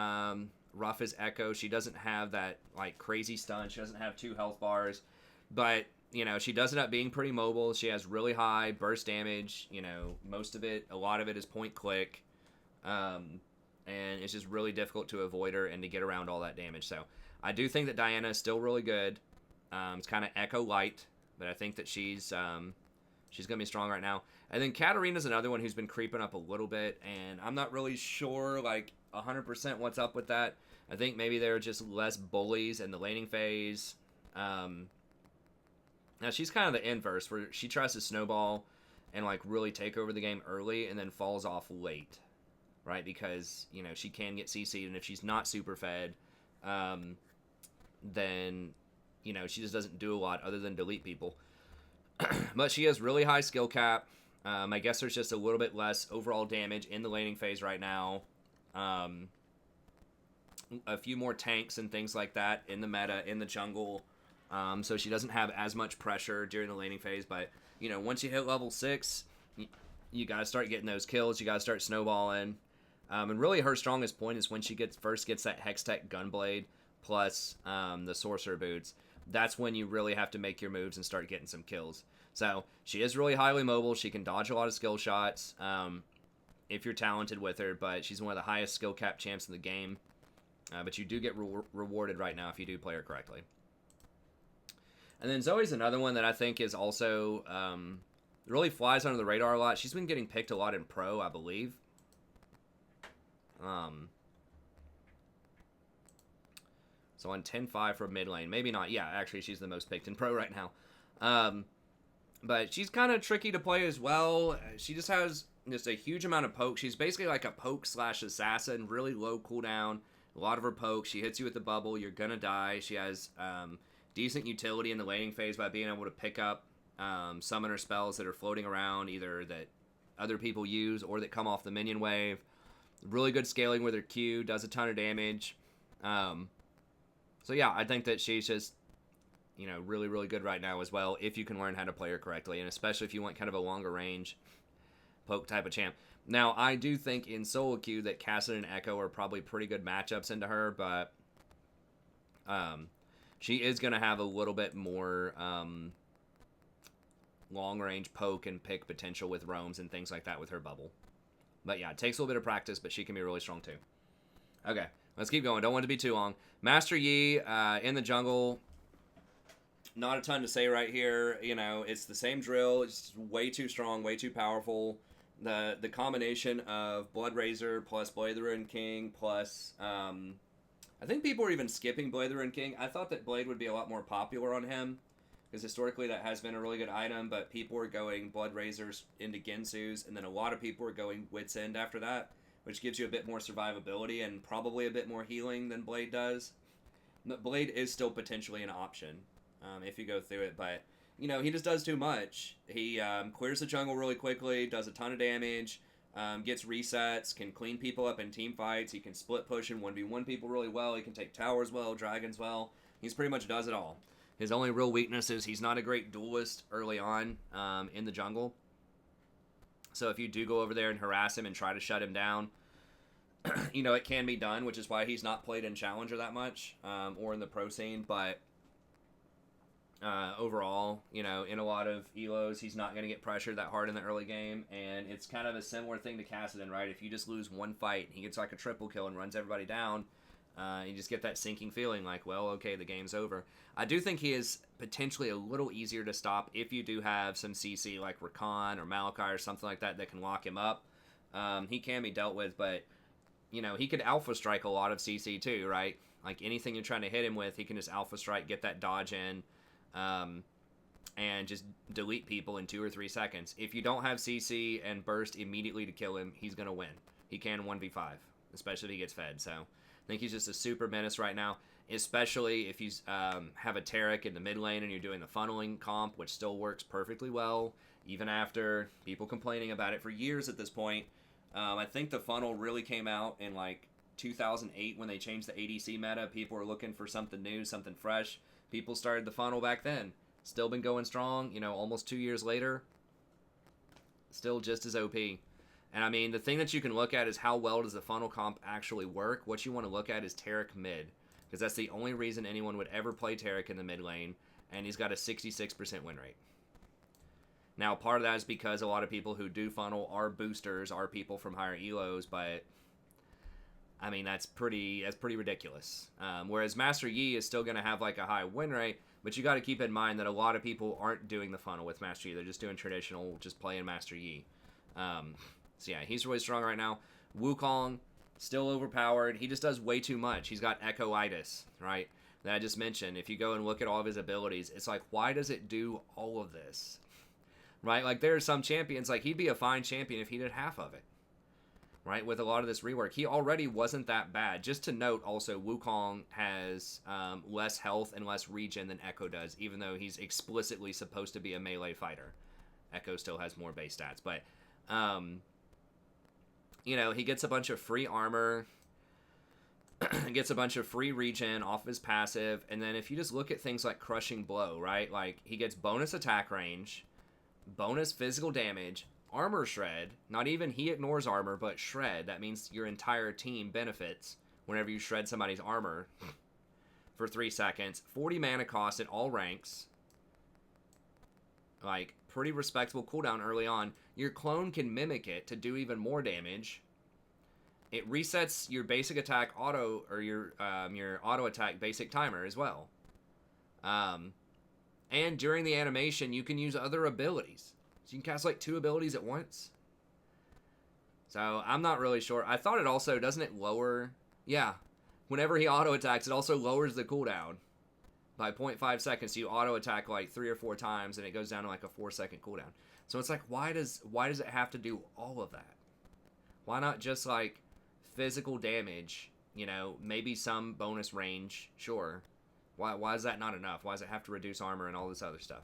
rough as Echo. She doesn't have that like crazy stun. She doesn't have 2 health bars, but she does end up being pretty mobile. She has really high burst damage. A lot of it is point click, and it's just really difficult to avoid her and to get around all that damage. So I do think that Diana is still really good. It's kind of Echo light, but I think that she's gonna be strong right now. And then Katarina's another one who's been creeping up a little bit, and I'm not really sure like 100% what's up with that. I think maybe there are just less bullies in the laning phase. Now she's kind of the inverse, where she tries to snowball and like really take over the game early and then falls off late, right? Because she can get CC'd, and if she's not super fed, then she just doesn't do a lot other than delete people. But she has really high skill cap. I guess there's just a little bit less overall damage in the laning phase right now. A few more tanks and things like that in the meta, in the jungle. So she doesn't have as much pressure during the laning phase. But, once you hit level 6, you got to start getting those kills. You got to start snowballing. And really her strongest point is when she first gets that Hextech Gunblade plus the Sorcerer Boots. That's when you really have to make your moves and start getting some kills. So she is really highly mobile. She can dodge a lot of skill shots if you're talented with her, but she's one of the highest skill cap champs in the game. But you do get rewarded right now if you do play her correctly. And then Zoe's another one that I think is also really flies under the radar a lot. She's been getting picked a lot in Pro, I believe. So on 10-5 for mid lane. Maybe not. Yeah, actually, she's the most picked in Pro right now. But she's kind of tricky to play as well. She just has just a huge amount of poke. She's basically like a poke / assassin. Really low cooldown. A lot of her poke. She hits you with the bubble. You're going to die. She has decent utility in the laning phase by being able to pick up summoner spells that are floating around, either that other people use or that come off the minion wave. Really good scaling with her Q. Does a ton of damage. So yeah, I think that she's just, really, really good right now as well, if you can learn how to play her correctly, and especially if you want kind of a longer range poke type of champ. Now, I do think in solo queue that Cassin and Echo are probably pretty good matchups into her, but she is going to have a little bit more long range poke and pick potential with roams and things like that with her bubble. But yeah, it takes a little bit of practice, but she can be really strong too. Okay, let's keep going. Don't want it to be too long. Master Yi in the jungle. Not a ton to say right here. It's the same drill. It's way too strong, way too powerful. The combination of Blood Razor plus Blade of the Ruined King plus I I think people are even skipping Blade the Ruined King. I thought that Blade would be a lot more popular on him, because historically that has been a really good item, but people are going Blood Razors into Ginsu's, and then a lot of people are going Wit's End after that, which gives you a bit more survivability and probably a bit more healing than Blade does. Blade is still potentially an option if you go through it, but he just does too much. He clears the jungle really quickly, does a ton of damage, gets resets, can clean people up in team fights. He can split push and 1v1 people really well. He can take towers well, dragons well. He's pretty much does it all. His only real weakness is he's not a great duelist early on in the jungle. So if you do go over there and harass him and try to shut him down, it can be done, which is why he's not played in Challenger that much or in the pro scene. But overall, in a lot of elos, he's not going to get pressured that hard in the early game. And it's kind of a similar thing to Kassadin, right? If you just lose one fight, he gets like a triple kill and runs everybody down, you just get that sinking feeling like, well, okay, the game's over. I do think he is potentially a little easier to stop if you do have some CC like Rakan or Malachi or something like that can lock him up. He can be dealt with, but he could alpha strike a lot of CC too, right? Like anything you're trying to hit him with, he can just alpha strike, get that dodge in, and just delete people in 2 or 3 seconds. If you don't have CC and burst immediately to kill him, he's going to win. He can 1v5, especially if he gets fed. So I think he's just a super menace right now, especially if you have a Taric in the mid lane and you're doing the funneling comp, which still works perfectly well, even after people complaining about it for years at this point. I think the funnel really came out in like 2008 when they changed the ADC meta. People were looking for something new, something fresh. People started the funnel back then. Still been going strong, almost 2 years later. Still just as OP. And I mean, the thing that you can look at is how well does the funnel comp actually work. What you want to look at is Taric mid, because that's the only reason anyone would ever play Taric in the mid lane, and he's got a 66% win rate. Now, part of that is because a lot of people who do funnel are boosters, are people from higher elos, but I mean, that's pretty ridiculous. Whereas Master Yi is still going to have like a high win rate, but you got to keep in mind that a lot of people aren't doing the funnel with Master Yi. They're just doing traditional, just playing Master Yi. So yeah, he's really strong right now. Wukong, still overpowered. He just does way too much. He's got Echoitis, right? That I just mentioned. If you go and look at all of his abilities, it's like, why does it do all of this? Right? Like, there are some champions, like, he'd be a fine champion if he did half of it. Right? With a lot of this rework. He already wasn't that bad. Just to note, also, Wukong has less health and less regen than Echo does, even though he's explicitly supposed to be a melee fighter. Echo still has more base stats. But, he gets a bunch of free armor, gets a bunch of free regen off his passive, and then if you just look at things like Crushing Blow, right? Like, he gets bonus attack range, bonus physical damage, armor shred. Not even he ignores armor, but shred. That means your entire team benefits whenever you shred somebody's armor for 3 seconds. 40 mana cost at all ranks. Like, pretty respectable cooldown early on. Your clone can mimic it to do even more damage. It resets your basic attack auto, or your auto attack basic timer as well. And during the animation, you can use other abilities. So you can cast like 2 abilities at once. So I'm not really sure. I thought it also, doesn't it lower? Yeah. Whenever he auto attacks, it also lowers the cooldown by 0.5 seconds. So you auto attack like 3 or 4 times and it goes down to like a 4-second cooldown. So it's like, why does it have to do all of that? Why not just like physical damage, maybe some bonus range, sure. Why is that not enough? Why does it have to reduce armor and all this other stuff?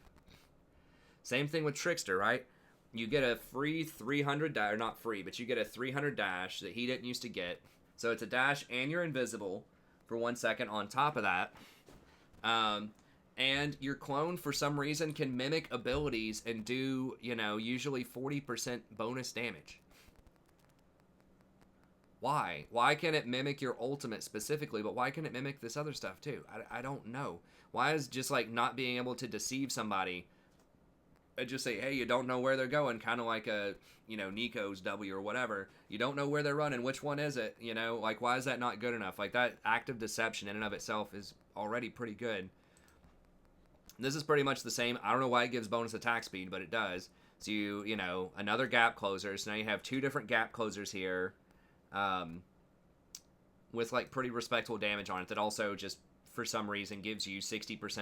Same thing with Trickster, right? You get a free 300 dash, or not free, but you get a 300 dash that he didn't used to get. So it's a dash and you're invisible for 1 second on top of that. And your clone, for some reason, can mimic abilities and do, usually 40% bonus damage. Why? Why can it mimic your ultimate specifically, but why can it mimic this other stuff too? I don't know. Why is just like not being able to deceive somebody and just say, hey, you don't know where they're going, kind of like a, Nico's W or whatever. You don't know where they're running. Which one is it? Like, why is that not good enough? Like, that active deception in and of itself is already pretty good. This is pretty much the same. I don't know why it gives bonus attack speed, but it does. So another gap closer. So now you have 2 different gap closers here. with like pretty respectable damage on it that also just for some reason gives you 60%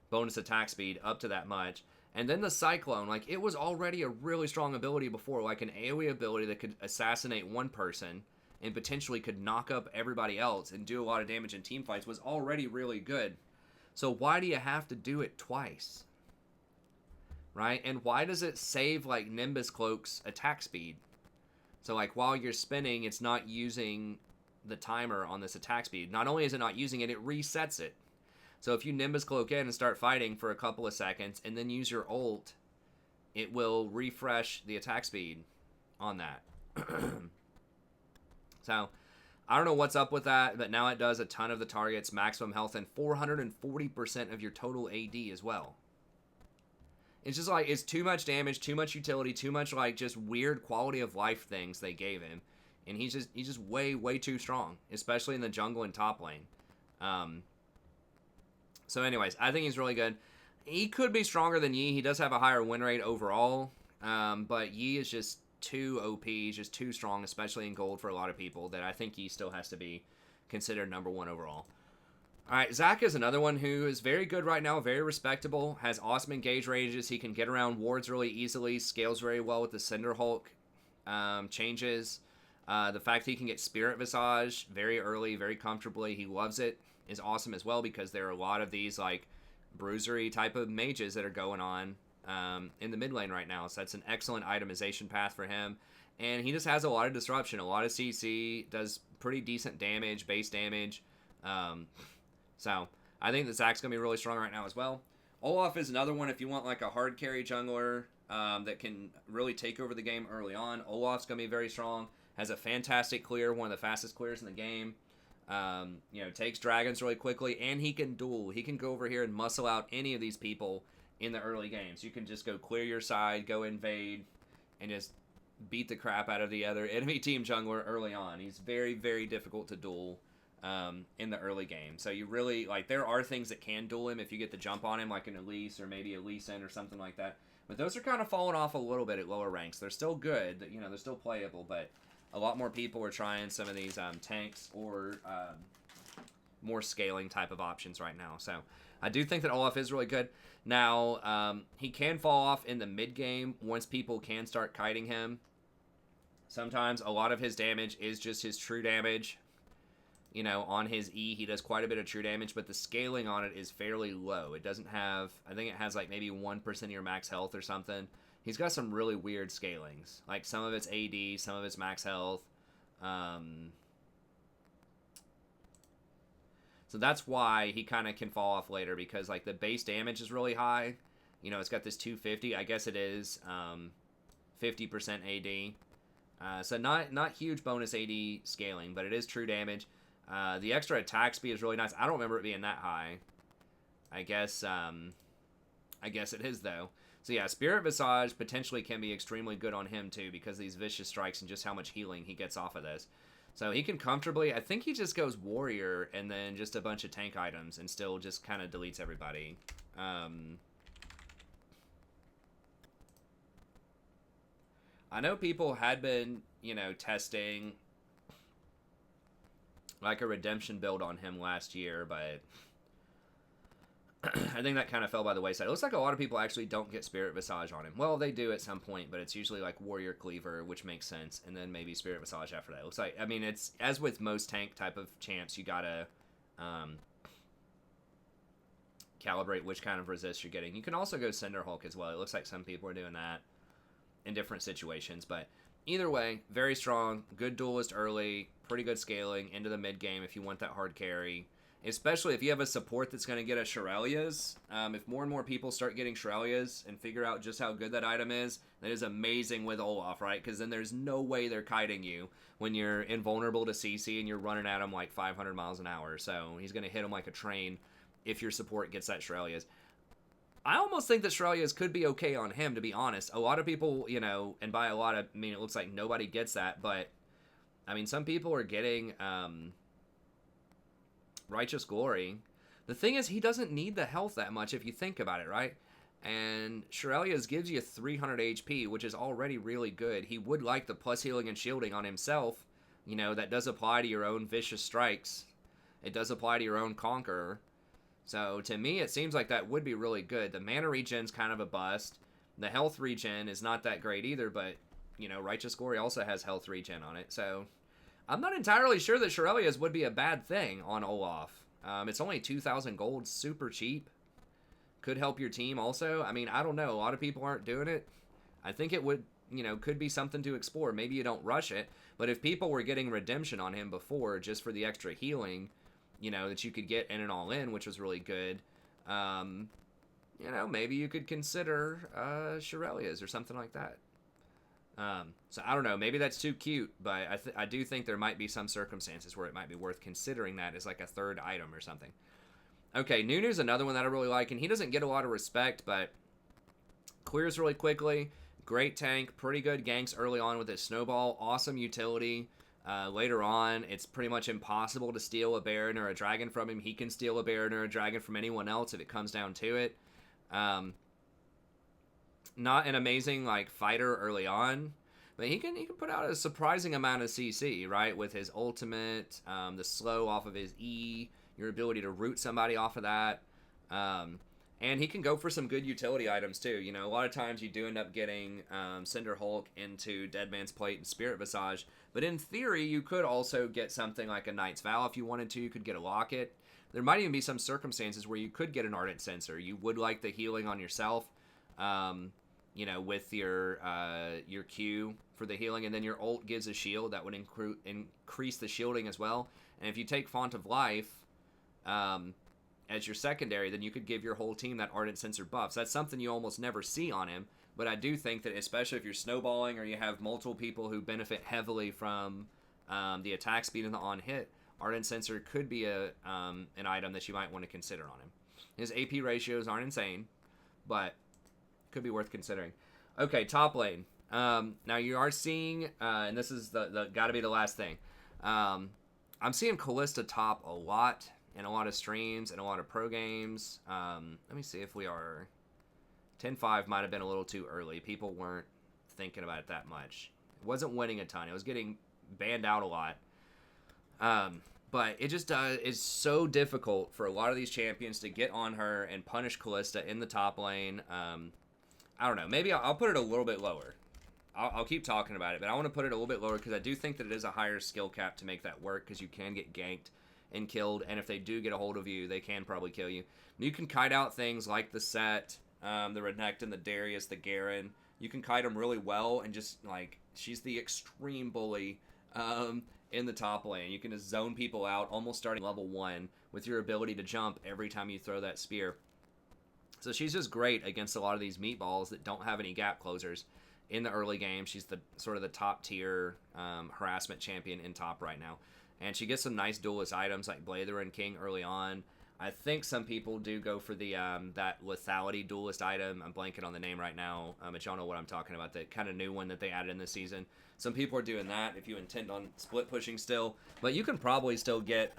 bonus attack speed up to that much. And then the Cyclone, like it was already a really strong ability before, like an AoE ability that could assassinate one person and potentially could knock up everybody else and do a lot of damage in team fights was already really good. So why do you have to do it twice? Right? And why does it save like Nimbus Cloak's attack speed? So like while you're spinning, it's not using the timer on this attack speed. Not only is it not using it, it resets it. So if you Nimbus Cloak in and start fighting for a couple of seconds and then use your ult, it will refresh the attack speed on that. So I don't know what's up with that, but now it does a ton of the targets, maximum health, and 440% of your total AD as well. It's just like, it's too much damage, too much utility, too much like just weird quality of life things they gave him. And he's just way too strong, especially in the jungle and top lane. So anyways, I think he's really good. He could be stronger than Yi. He does have a higher win rate overall. But Yi is just too OP, just too strong, especially in gold for a lot of people, that I think Yi still has to be considered number 1 overall. Alright, Zac is another one who is very good right now, very respectable, has awesome engage ranges, he can get around wards really easily, scales very well with the Cinder Hulk changes. The fact that he can get Spirit Visage very early, very comfortably, he loves it, is awesome as well, because there are a lot of these like bruisery type of mages that are going on in the mid lane right now. So that's an excellent itemization path for him. And he just has a lot of disruption, a lot of CC, does pretty decent damage, base damage. So I think that Zac's going to be really strong right now as well. Olaf is another one if you want like a hard carry jungler that can really take over the game early on. Olaf's going to be very strong. Has a fantastic clear, one of the fastest clears in the game. Takes dragons really quickly, and he can duel. He can go over here and muscle out any of these people in the early games. You can just go clear your side, go invade, and just beat the crap out of the other enemy team jungler early on. He's very difficult to duel in the early game. So you really, like, there are things that can duel him if you get the jump on him, like an Elise or maybe a Lee Sin or something like that. But those are kind of falling off a little bit at lower ranks. They're still good, they're still playable, but a lot more people are trying some of these tanks or more scaling type of options right now. So I do think that Olaf is really good. Now, he can fall off in the mid game once people can start kiting him. Sometimes a lot of his damage is just his true damage. On his E, he does quite a bit of true damage, but the scaling on it is fairly low. It doesn't have, I think it has like maybe 1% of your max health or something. He's got some really weird scalings. Like some of it's AD, some of it's max health. So that's why he kind of can fall off later, because like the base damage is really high. It's got this 250. I guess it is 50% AD. So not huge bonus AD scaling, but it is true damage. The extra attack speed is really nice. I don't remember it being that high. I guess it is though. So yeah, Spirit Visage potentially can be extremely good on him too, because of these vicious strikes and just how much healing he gets off of this. So he can comfortably, I think he just goes Warrior and then just a bunch of tank items and still just kind of deletes everybody. I know people had been, testing like a redemption build on him last year, but I think that kind of fell by the wayside. It looks like a lot of people actually don't get Spirit Visage on him. Well, they do at some point, but it's usually like Warrior Cleaver, which makes sense, and then maybe Spirit Visage after that. It looks like, it's, as with most tank type of champs, you gotta calibrate which kind of resist you're getting. You can also go Cinder Hulk as well. It looks like some people are doing that in different situations, but either way, very strong, good duelist early, pretty good scaling into the mid game if you want that hard carry. Especially if you have a support that's going to get a Shirelias. If more and more people start getting Shirelias and figure out just how good that item is, that is amazing with Olaf, right? Because then there's no way they're kiting you when you're invulnerable to CC and you're running at him like 500 miles an hour. So he's going to hit him like a train if your support gets that Shirelias. I almost think that Shirelias could be okay on him, to be honest. A lot of people, and by a lot of, it looks like nobody gets that, but, some people are getting Righteous Glory. The thing is, he doesn't need the health that much if you think about it, right? And Shirelias gives you 300 HP, which is already really good. He would like the plus healing and shielding on himself, You know, that does apply to your own Vicious Strikes. It does apply to your own Conqueror. So to me, it seems like that would be really good. The mana regen's kind of a bust. The health regen is not that great either, but, you know, Righteous Glory also has health regen on it. So I'm not entirely sure that Shirelia's would be a bad thing on Olaf. It's only 2,000 gold, super cheap. Could help your team also. I mean, I don't know. A lot of people aren't doing it. I think it would, you know, could be something to explore. Maybe you don't rush it, but if people were getting redemption on him before just for the extra healing, you know, that you could get in and all in, which was really good, you know, maybe you could consider Shirelia's or something like that. So I don't know, maybe that's too cute, but I do think there might be some circumstances where it might be worth considering that as like a third item or something. Okay, Nunu's another one that I really like, and he doesn't get a lot of respect, but clears really quickly, great tank, pretty good ganks early on with his snowball, awesome utility. Later on, it's pretty much impossible to steal a Baron or a Dragon from him. He can steal a Baron or a Dragon from anyone else if it comes down to it. Not an amazing like fighter early on, but he can put out a surprising amount of CC, right? With his ultimate, the slow off of his E, your ability to root somebody off of that. And he can go for some good utility items too. You know, a lot of times you do end up getting Cinder Hulk into Dead Man's Plate and Spirit Visage, but in theory you could also get something like a Knight's Vow if you wanted to. You could get a Locket. There might even be some circumstances where you could get an Ardent Censer. You would like the healing on yourself, you know, with your Q for the healing, and then your ult gives a shield that would increase the shielding as well. And if you take Font of Life as your secondary, then you could give your whole team that Ardent Censer buff. So that's something you almost never see on him, but I do think that especially if you're snowballing or you have multiple people who benefit heavily from the attack speed and the on-hit, Ardent Censer could be an item that you might want to consider on him. His AP ratios aren't insane, but could be worth considering. Okay, top lane. Now you are seeing, and this is the got to be the last thing. I'm seeing Callista top a lot in a lot of streams and a lot of pro games. Let me see if we are... 10-5 might have been a little too early. People weren't thinking about it that much. It wasn't winning a ton. It was getting banned out a lot. But it just is so difficult for a lot of these champions to get on her and punish Callista in the top lane. I don't know. Maybe I'll put it a little bit lower. I'll keep talking about it, but I want to put it a little bit lower because I do think that it is a higher skill cap to make that work because you can get ganked and killed, and if they do get a hold of you, they can probably kill you. You can kite out things like the Set, the Renekton, the Darius, the Garen. You can kite them really well, and just, like, she's the extreme bully in the top lane. You can just zone people out, almost starting level 1, with your ability to jump every time you throw that spear. So she's just great against a lot of these meatballs that don't have any gap closers in the early game. She's the sort of the top tier harassment champion in top right now. And she gets some nice duelist items like Blather and King early on. I think some people do go for the that lethality duelist item. I'm blanking on the name right now, but y'all know what I'm talking about. The kind of new one that they added in this season. Some people are doing that if you intend on split pushing still. But you can probably still get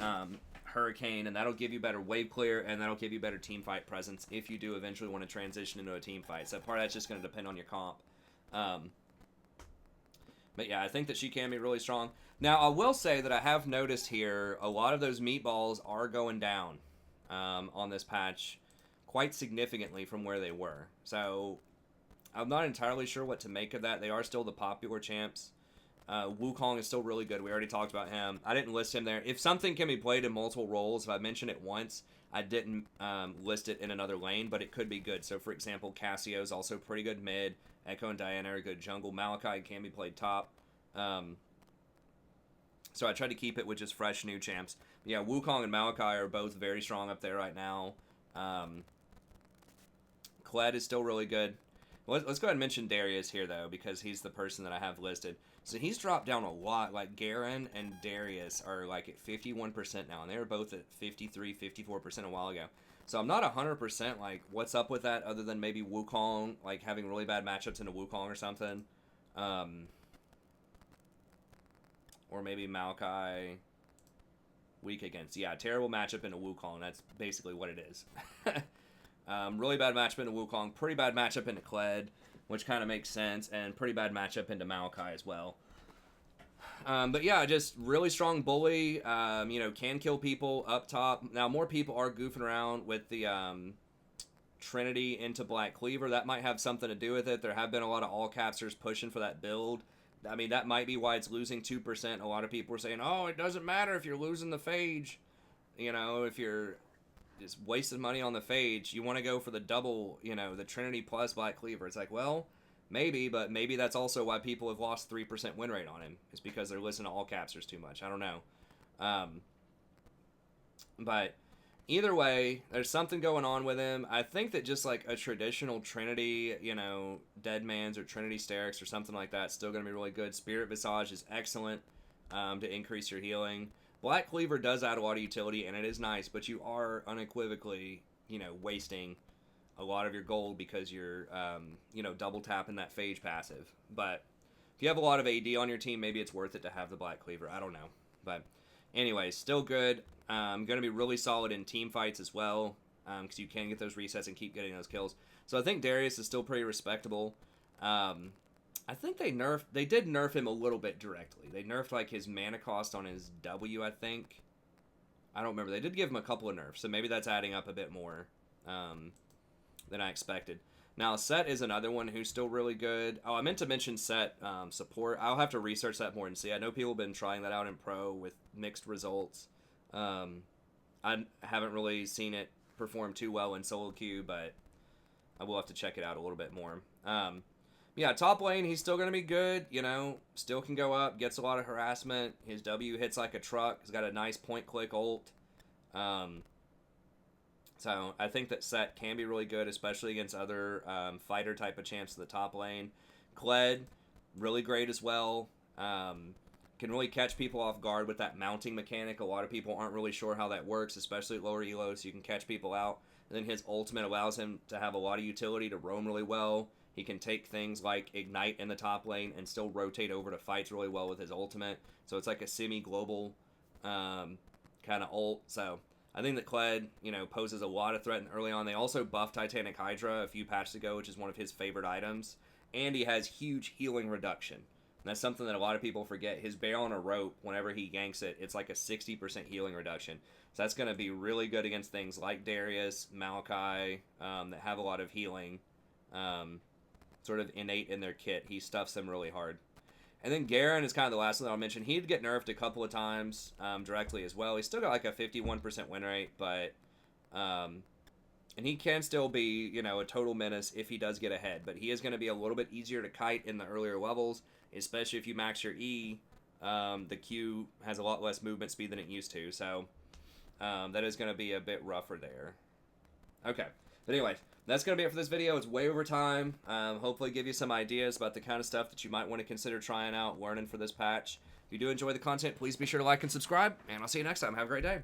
Hurricane, and that'll give you better wave clear, and that'll give you better team fight presence if you do eventually want to transition into a team fight. So part of that's just going to depend on your comp. But yeah, I think that she can be really strong. Now, I will say that I have noticed here a lot of those meatballs are going down on this patch quite significantly from where they were. So I'm not entirely sure what to make of that. They are still the popular champs. Wukong is still really good. We already talked about him. I didn't list him there. If something can be played in multiple roles, if I mention it once, I didn't list it in another lane, but it could be good. So, for example, Cassio is also pretty good mid. Echo and Diana are good jungle. Malachi can be played top. So I tried to keep it with just fresh new champs. But yeah, Wukong and Malachi are both very strong up there right now. Kled is still really good. Let's go ahead and mention Darius here, though, because he's the person that I have listed. So he's dropped down a lot. Like, Garen and Darius are, like, at 51% now, and they were both at 53, 54% a while ago. So I'm not 100%, like, what's up with that, other than maybe Wukong, like, having really bad matchups into Wukong or something. Or maybe Malachi weak against. Yeah, terrible matchup into Wukong. That's basically what it is. Really bad matchup into Wukong. Pretty bad matchup into Kled, which kind of makes sense. And pretty bad matchup into Malachi as well. But yeah, just really strong bully. You know, can kill people up top. Now, more people are goofing around with the Trinity into Black Cleaver. That might have something to do with it. There have been a lot of all-capsters pushing for that build. I mean, that might be why it's losing 2%. A lot of people are saying, oh, it doesn't matter if you're losing the phage. You know, if you're just wasting money on the phage, you want to go for the double, you know, the Trinity plus Black Cleaver. It's like, well, maybe, but maybe that's also why people have lost 3% win rate on him. It's because they're listening to all-capsters too much. I don't know. But either way, there's something going on with him. I think that just like a traditional Trinity, you know, Deadman's or Trinity Sterix or something like that is still going to be really good. Spirit Visage is excellent to increase your healing. Black Cleaver does add a lot of utility, and it is nice, but you are unequivocally, you know, wasting a lot of your gold because you're, you know, double tapping that phage passive. But if you have a lot of AD on your team, maybe it's worth it to have the Black Cleaver. I don't know. But anyways, still good. Going to be really solid in team fights as well, because you can get those resets and keep getting those kills. So I think Darius is still pretty respectable. I think they did nerf him a little bit directly. They nerfed like his mana cost on his W, I think. I don't remember. They did give him a couple of nerfs, so maybe that's adding up a bit more than I expected. Now, Set is another one who's still really good. Oh, I meant to mention Set support. I'll have to research that more and see. I know people have been trying that out in Pro with mixed results. I haven't really seen it perform too well in solo queue, but I will have to check it out a little bit more. Yeah, top lane, he's still going to be good, you know, still can go up, gets a lot of harassment. His W hits like a truck. He's got a nice point-click ult. So I think that Set can be really good, especially against other fighter type of champs in the top lane. Kled, really great as well. Can really catch people off guard with that mounting mechanic. A lot of people aren't really sure how that works, especially at lower elos. You can catch people out. And then his ultimate allows him to have a lot of utility to roam really well. He can take things like Ignite in the top lane and still rotate over to fights really well with his ultimate. So it's like a semi-global kind of ult. So I think that Kled, you know, poses a lot of threat early on. They also buffed Titanic Hydra a few patches ago, which is one of his favorite items. And he has huge healing reduction. And that's something that a lot of people forget. His Bear on a Rope, whenever he ganks it, it's like a 60% healing reduction. So that's going to be really good against things like Darius, Maokai, that have a lot of healing. Sort of innate in their kit. He stuffs them really hard. And then Garen is kind of the last one that I'll mention. He'd get nerfed a couple of times directly as well. He's still got like a 51% win rate, but and he can still be, you know, a total menace if he does get ahead. But he is going to be a little bit easier to kite in the earlier levels, especially if you max your E. The Q has a lot less movement speed than it used to, so that is going to be a bit rougher there. Okay, but anyways, that's going to be it for this video. It's way over time. Hopefully give you some ideas about the kind of stuff that you might want to consider trying out, learning for this patch. If you do enjoy the content, please be sure to like and subscribe, and I'll see you next time. Have a great day.